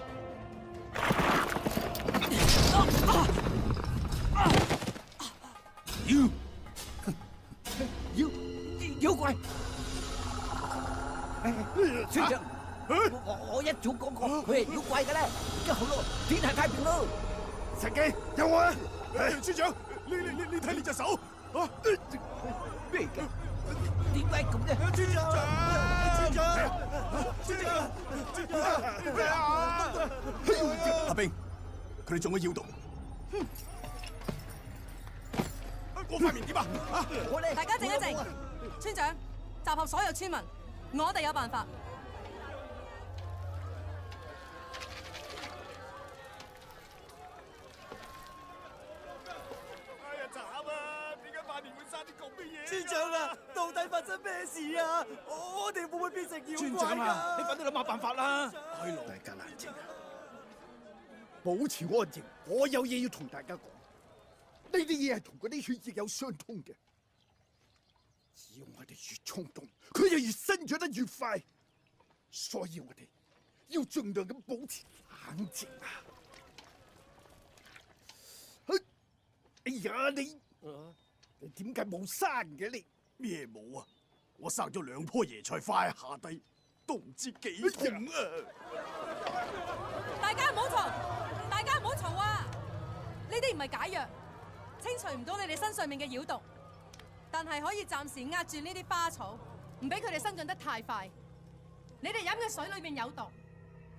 妖怪！村長，我一早講過佢係妖怪㗎啦，而家好咯，天下太平咯。陳記，有我啊！村長，你睇你隻手啊！咩㗎？點解咁嘅？村長，阿冰，佢哋中咗妖毒。我塊面點啊？大家靜一靜，村長，集合所有村民，我哋有辦法。哎呀，慘啊！點解塊面會生啲咁嘅嘢？村長啊，到底發生咩事啊？我哋會唔會變成妖怪㗎？村長啊，你快啲諗下辦法啦！大家冷靜啊，保持安靜。我有嘢要同大家講。呢啲嘢係同嗰啲血液有相通嘅，只要我哋越衝動，佢就越生長得越快。所以我哋要盡量咁保持冷靜啊！哎呀，你點解冇生嘅你？咩冇啊？我生咗2棵椰菜花喺下低，都唔知幾紅啊！大家唔好嘈，大家唔好嘈啊！呢啲唔係解藥。清除唔到你哋身上面嘅妖毒，但係可以暫時壓住呢啲花草，唔俾佢哋生長得太快。你哋飲嘅水裏面有毒，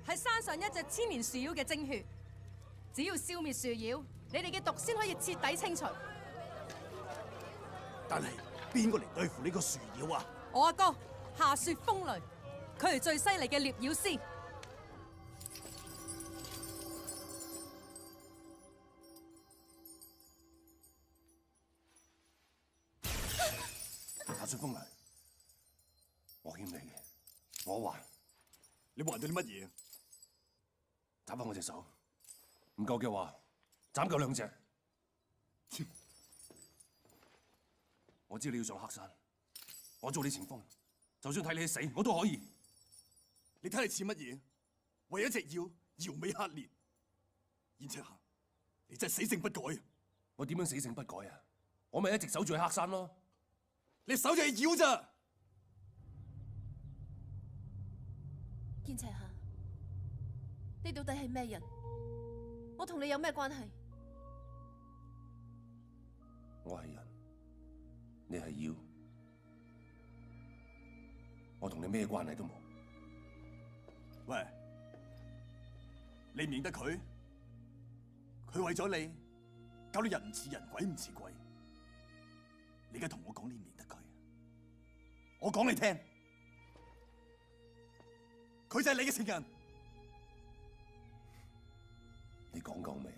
係山上一隻千年樹妖嘅精血。只要消滅樹妖，你哋嘅毒先可以徹底清除。但係邊個嚟對付呢個樹妖啊？我阿哥夏雪風雷，佢係最犀利嘅獵妖師。夏雪風雷，我欠你嘅，我還。你還咗啲乜嘢？斬翻我隻手，唔夠嘅話，斬夠2隻。我知你要上黑山，我做你前鋒，就算睇你死，我都可以。你睇你似乜嘢？為一隻妖搖尾乞憐，燕赤霞，你真係死性不改啊！我點樣死性不改啊？我咪一直守住喺黑山咯。你守住係妖咋？燕赤霞，你到底係咩人？我同你有咩關係？我係人，你係妖，我同你咩關係都冇。喂，你唔認得佢？佢為咗你，搞到人唔似人，鬼唔似鬼。你而家同我講你唔認得佢，我講你聽，佢就係你嘅情人。你講夠未？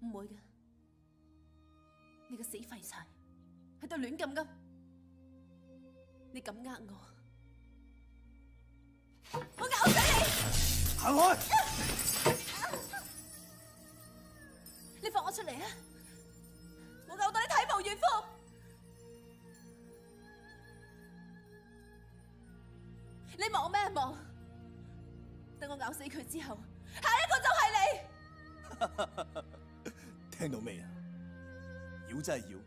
唔會嘅，你個死廢柴喺度亂咁噏，你咁呃我咬死你！行開！你放我出嚟啊！我咬到你體無完膚！你望咩望？等我咬死佢之後，下一個就係你！聽到未啊？妖真係妖，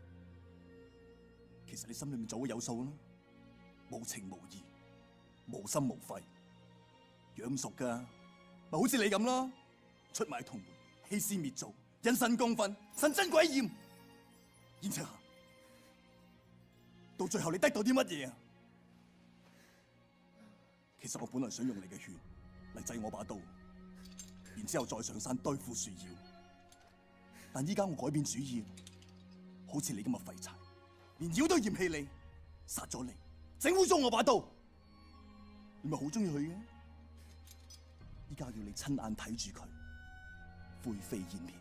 其實你心裏面早會有數啦，無情無義，無心無肺，養熟噶，咪好似你咁咯，出賣同門，欺師滅祖，人神共憤，神憎鬼厭。燕赤霞，到最後你得到啲乜嘢啊？其實我本來想用你嘅血嚟制我把刀，然之後再上山對付樹妖。但依家我改變主意，好似你咁嘅廢柴，連妖都嫌棄你，殺咗你，整污咗我把刀，你咪好中意佢嘅？依家要你親眼睇住佢灰飛煙滅。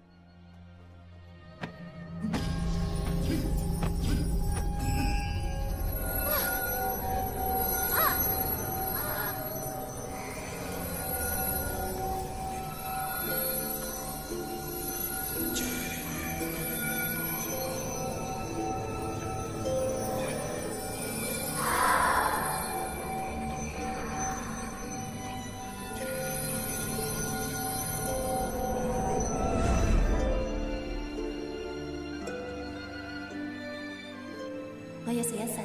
我要死一世。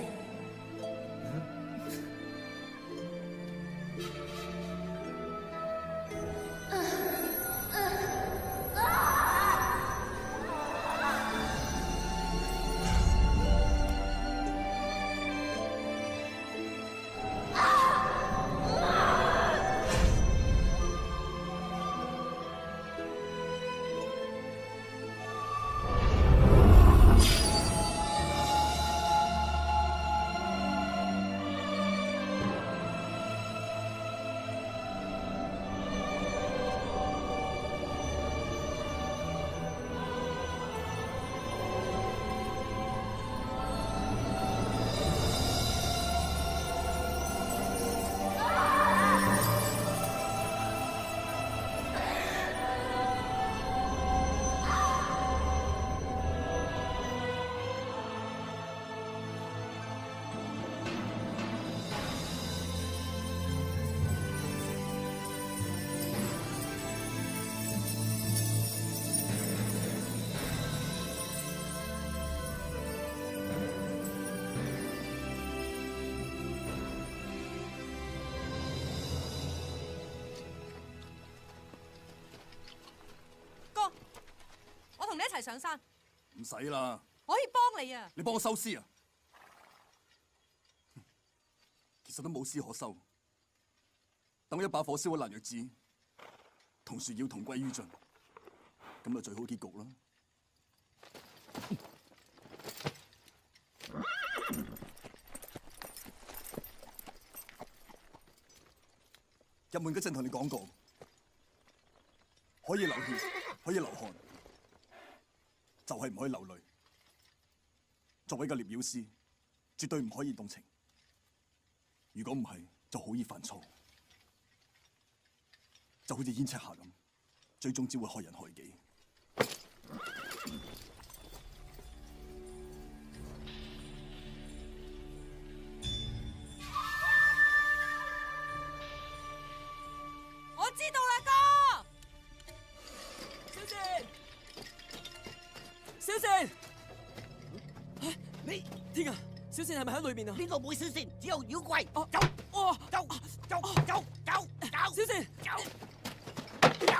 同你一齊上山。唔使啦，我可以幫你啊！你幫我收屍啊？其實都冇屍可收，等我一把火燒咗蘭若寺，同樹妖同歸於盡，咁就最好結局啦。入門嗰陣同你講過，可以流血，可以流汗，就係唔可以流淚。作為一個獵妖師，絕對唔可以動情。如果唔係，就好易犯錯，就好似燕赤霞咁，最終只會害人害己。我知道啦，哥。小倩，小倩，你天啊！小倩係咪喺裏面啊？呢度冇小倩，只有妖怪。哦，走！哦，走！走！走！走！走！小倩，走！走！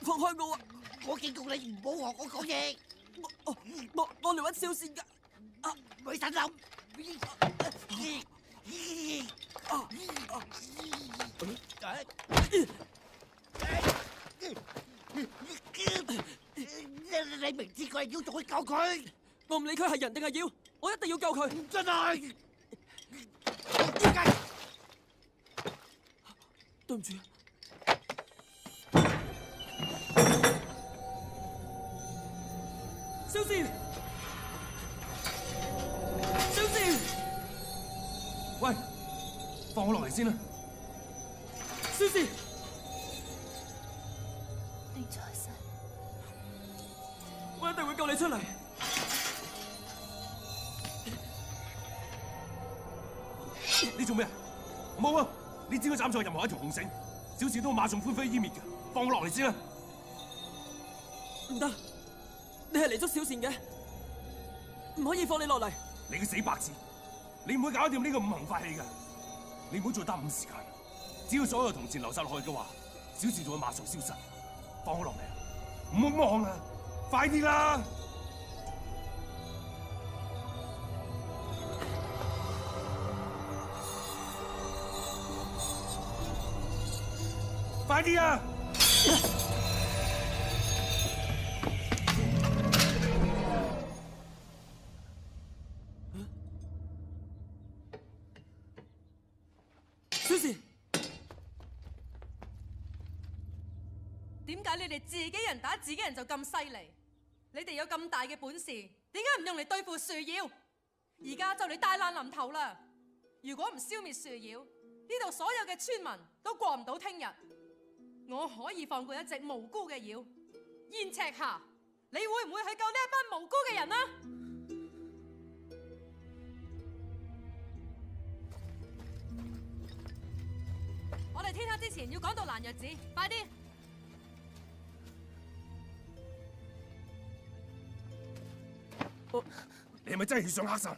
放開我啊！我警告你唔好學我講嘢。我嚟揾小倩㗎。女神諗。你明知佢係妖，仲去救佢？我唔理佢係人定係妖，我一定要救佢。唔准去！點解？對唔住。小倩，小倩，喂，放我落嚟先啦。小倩，寧財神，我一定會救你出嚟。你做咩啊？冇啊！你只要斬錯任何一條紅繩，小倩都會馬上灰飛煙滅嘅。放我落嚟先啦。唔得，你係嚟捉小倩嘅，唔可以放你落嚟。你個死白痴，你唔會搞掂呢個五行法器嘅。你唔好再耽誤時間。只要所有銅錢流晒落去嘅話，小倩就會馬上消失。放我落嚟啊！唔好望啊！快啲啦！快啲啊！小倩，點解你哋自己人打自己人就咁犀利？你哋有咁大嘅本事，點解唔用嚟對付樹妖？而家就嚟大難臨頭啦！如果唔消滅樹妖，呢度所有嘅村民都過唔到聽日。我可以放過一隻無辜嘅妖，燕赤霞，你會唔會去救呢一班無辜嘅人啊？我哋天黑之前要趕到蘭若寺，快啲！你係咪真係想黑晒？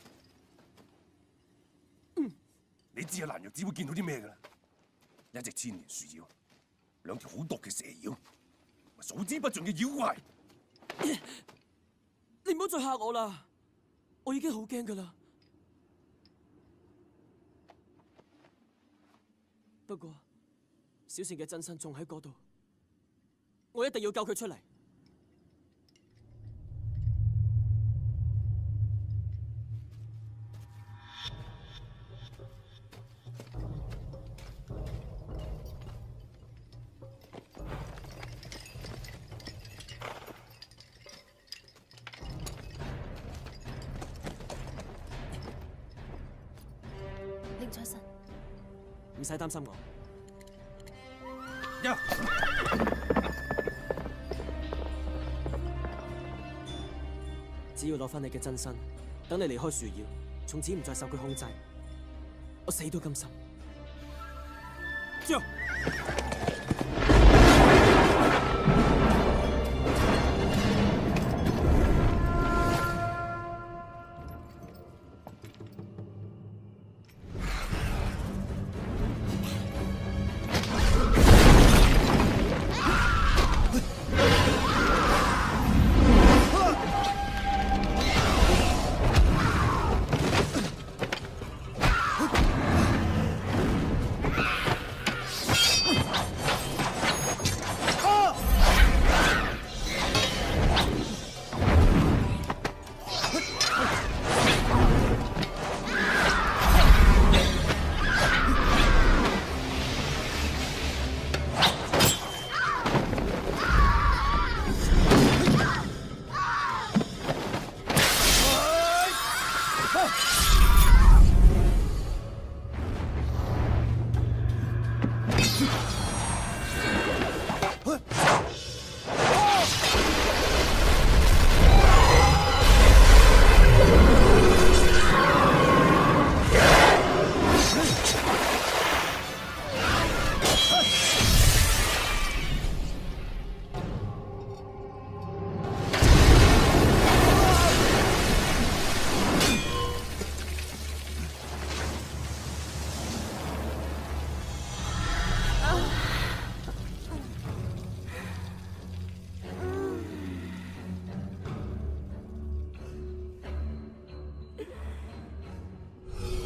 你知阿蘭若只會見到啲咩㗎啦？一隻千年樹妖，兩條好毒嘅蛇妖，數之不盡嘅妖怪。你唔好再嚇我啦，我已經好驚㗎啦。不過小倩嘅真身仲喺嗰度，我一定要救佢出嚟。寧財神，唔使擔心我。只要攞翻你嘅真身，等你離開樹妖，從此唔再受佢控制，我死都甘心。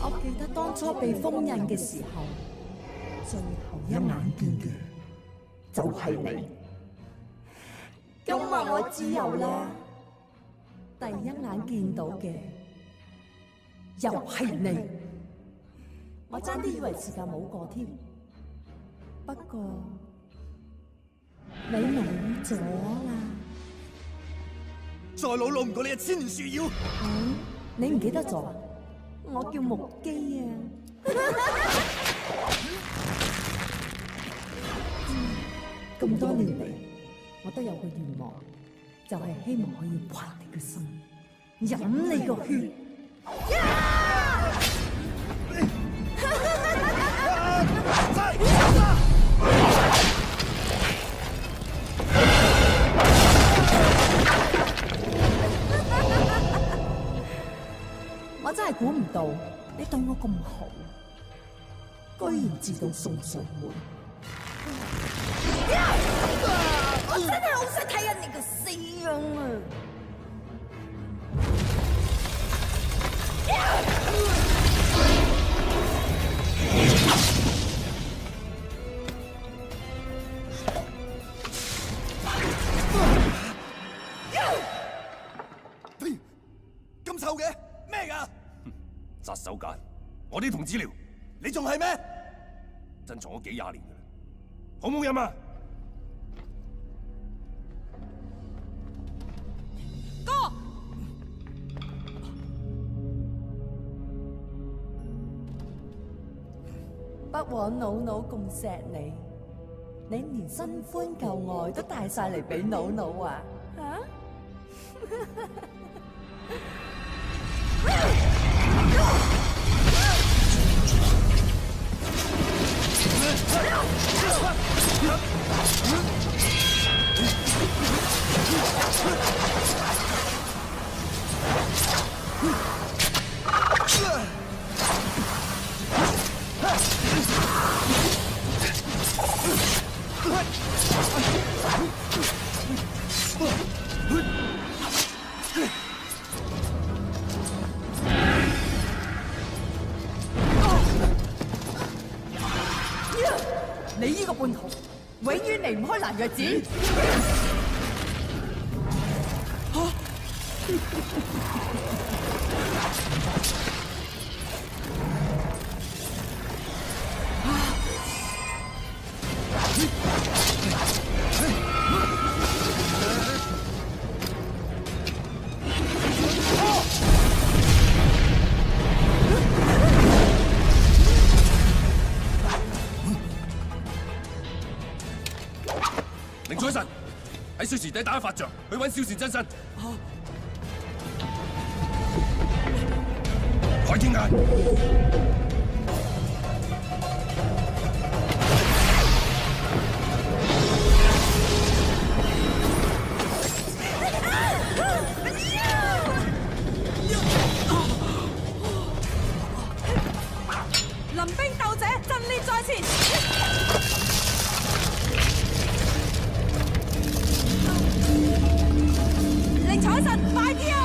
我記得當初被封印嘅時候，最後一眼見嘅就係你。今日我自由啦，第一眼見到嘅又係你。我爭啲以為時間冇過添，不過你冇咗啦。再老老唔過你嘅千年樹妖。你唔記得咗？我叫木基啊！咁多年嚟，我都有個願望，就係希望可以挖你個心，飲你個血。我真係估唔到你對我咁好，居然自動送上門。我真係好想睇下你個死樣啊！咁臭嘅咩㗎？殺手鐧，我啲同治療，你仲係咩？珍藏咗幾廿年㗎啦，好冇飲啊！哥，不枉腦腦咁錫你，你連新歡舊愛都帶晒嚟俾腦腦啊！嚇！你呢個叛徒，永遠離唔開藍藥子。寧采臣喺水池底打一發仗，去揾小倩真身。海天眼，臨兵鬥者陣列在前。寧采臣，快啲啊！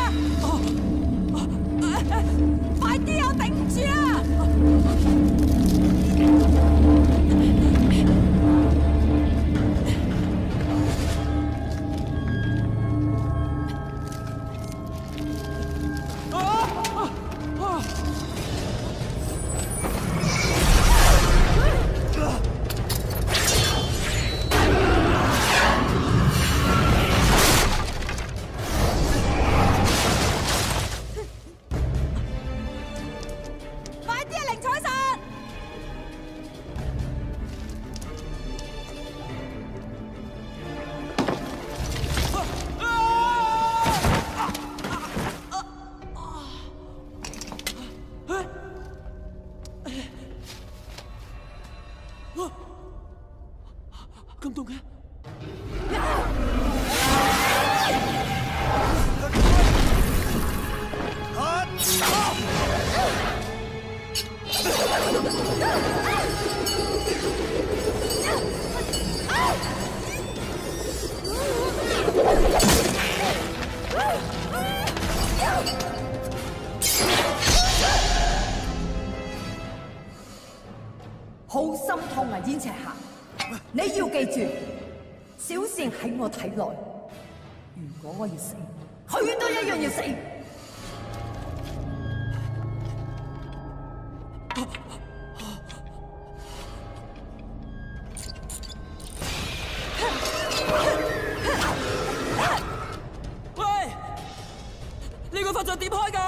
快啲啊！頂唔住啊！咁凍嘅？好心痛啊，燕赤霞！你要記住，小倩喺我體內。如果我要死，佢都一樣要死。喂，呢個法杖點開㗎？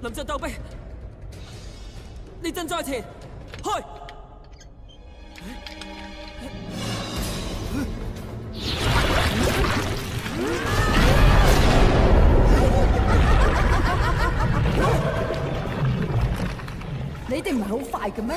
臨陣鬥兵，列陣在前，開！你哋唔係好快嘅咩？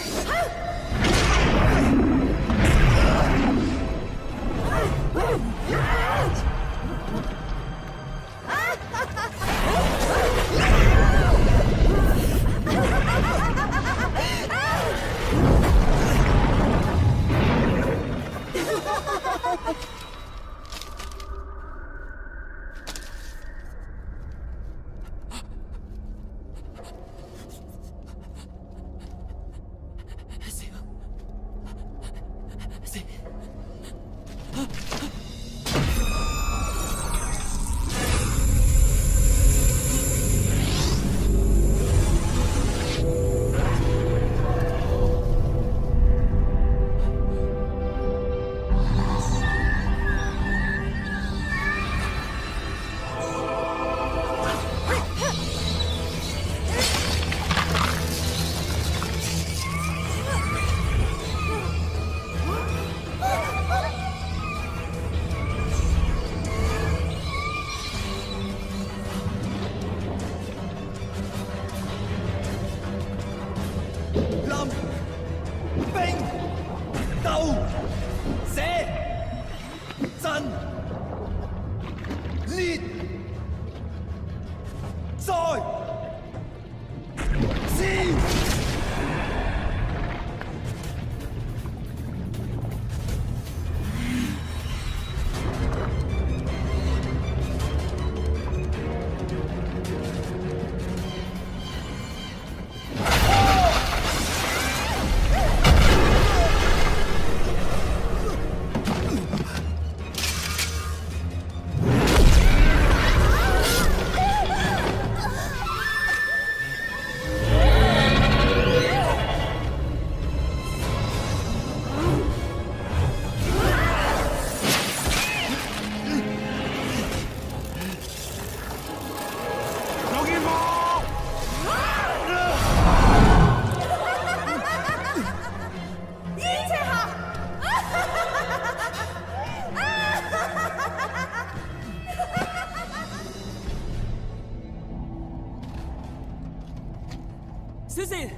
小倩，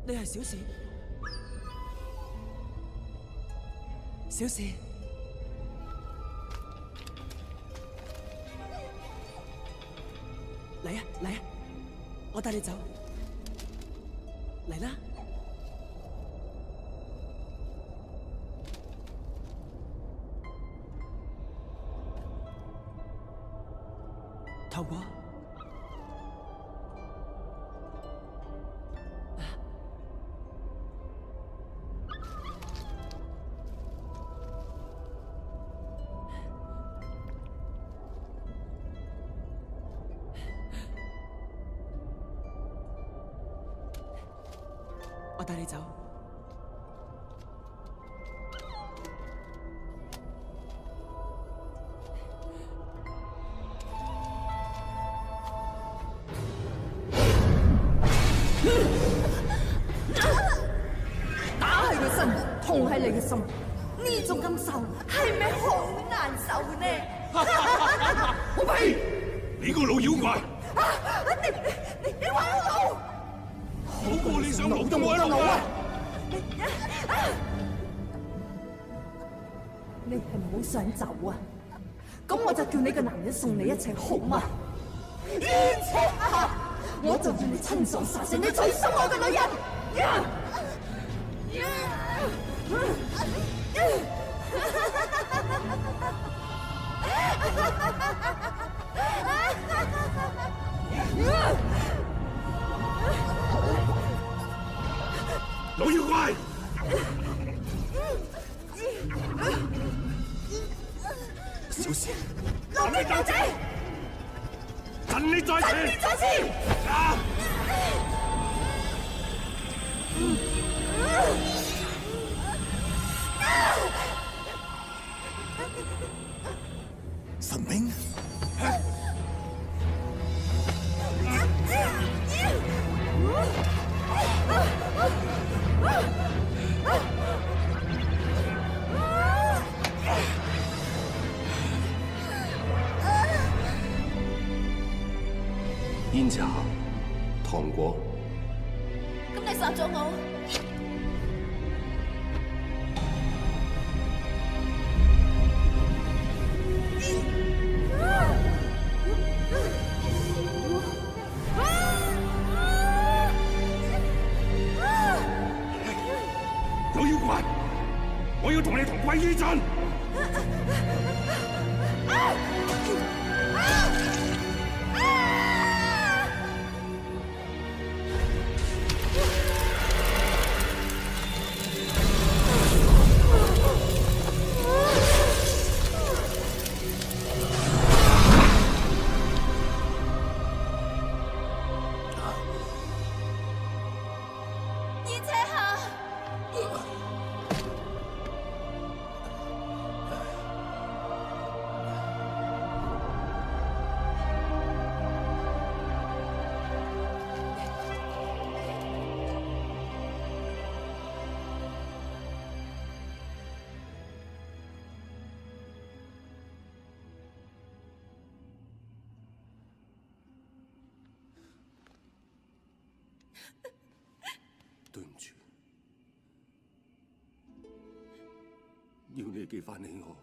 你係小倩？小倩，嚟啊嚟啊，我帶你走，嚟啦！糖果，我帶你走。心，呢種感受係咪好難受呢？我呸！你個老妖怪！你話我老？好過你想老都冇得老啊！你係唔好想走啊？咁我就叫你個男人送你一程好嗎？燕赤霞，我就要你親手殺死你最心愛嘅女人！老妖怪！小倩，老爹狗仔，趁你在前！神兵，煙茶、糖果，咁你殺咗我？老妖怪，我要同你同歸於盡！燕赤霞，對唔住，要你記翻起我。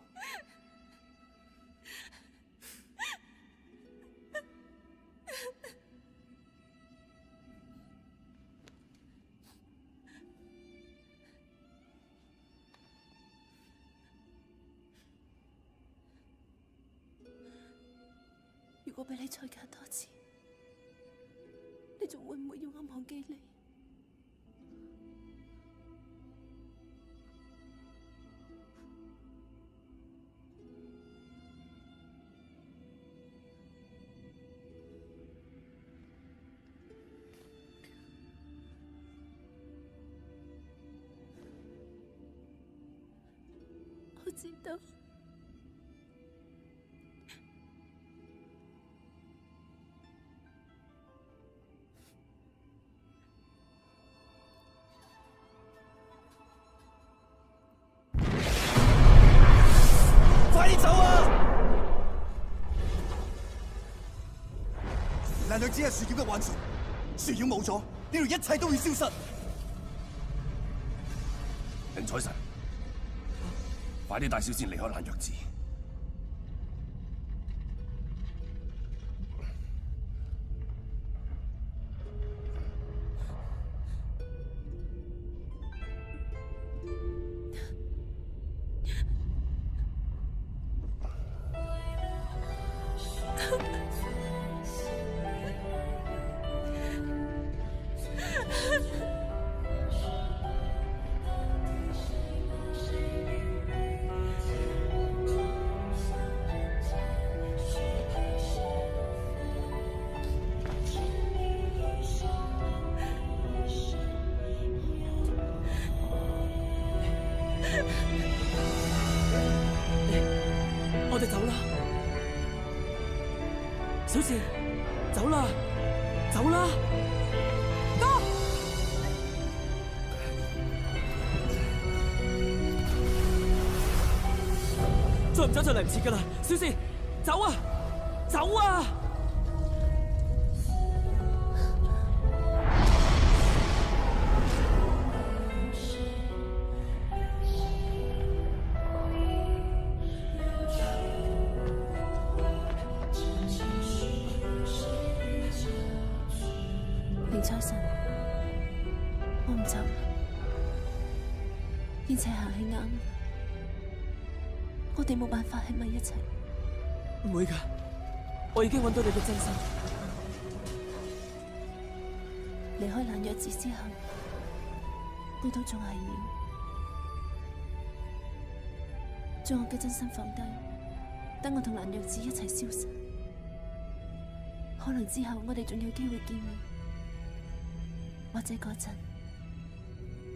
如果俾你再揀多次，你仲會唔會要我忘記你？我知道。快啲走啊！難道只係樹妖嘅幻術？樹妖冇咗，呢度一切都會消失。寧采臣，快啲帶小倩離開蘭若寺。我哋走啦，小倩，走啦，走啦，哥。再唔走就嚟唔切噶啦！小倩，走啊，走啊！寧財神，我唔走啦，燕赤行係啱嘅，我哋冇辦法喺埋一齊。唔會㗎，我已經揾到你嘅真心。離開蘭若寺之後，我都仲係要將我嘅真心放低，等我同蘭若寺一齊消失。可能之後我哋仲有機會見面，或者嗰陣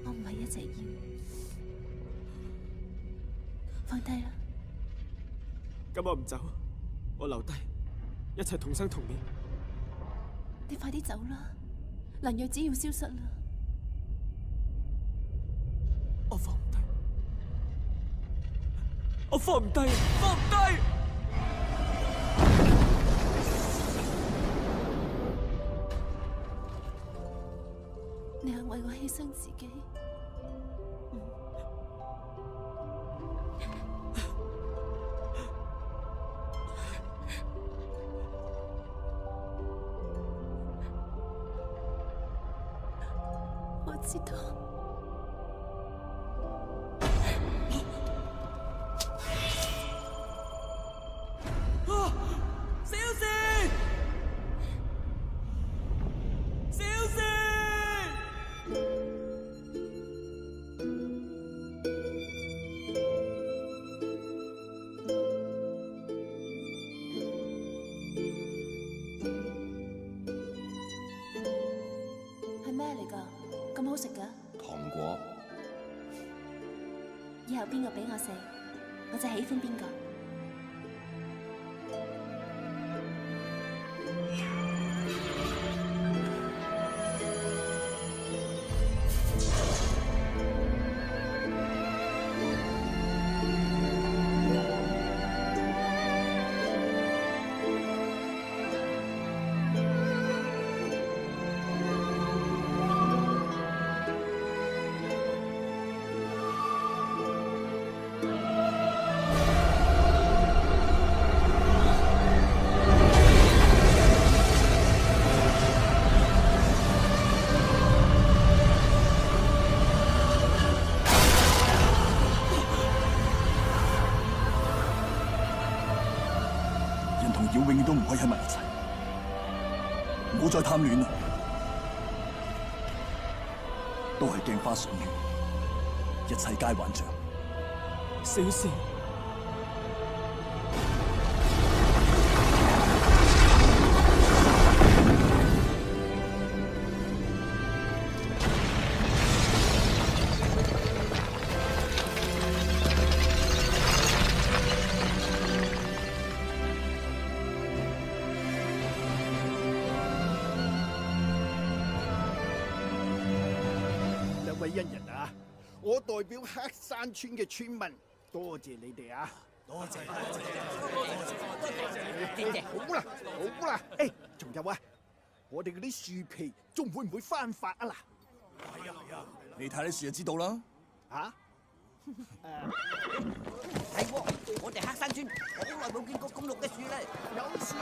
我唔係一直要，放低啦。咁我唔走，我留低，一齊同生同滅。你快啲走啦，蘭若寺要消失啦。我放唔低，我放唔低，放唔低！你肯為我犧牲自己？我知道。小倩，小倩。係咩嚟㗎？咁好食㗎？糖果。以後邊個俾我食，我就喜歡邊個。永遠都唔可以喺埋一齊，唔好再貪戀啦，都係鏡花水月，一切皆幻象。小倩，兩位恩人啊，我代表黑山村嘅村民，多謝你哋啊！多謝，多謝，好啦，好啦，誒，仲有啊，我哋嗰啲樹皮仲會唔會翻發啊嗱？係啊，你睇啲樹就知道啦。嚇？係喎，我哋黑山村好耐冇見過咁綠嘅樹啦。有樹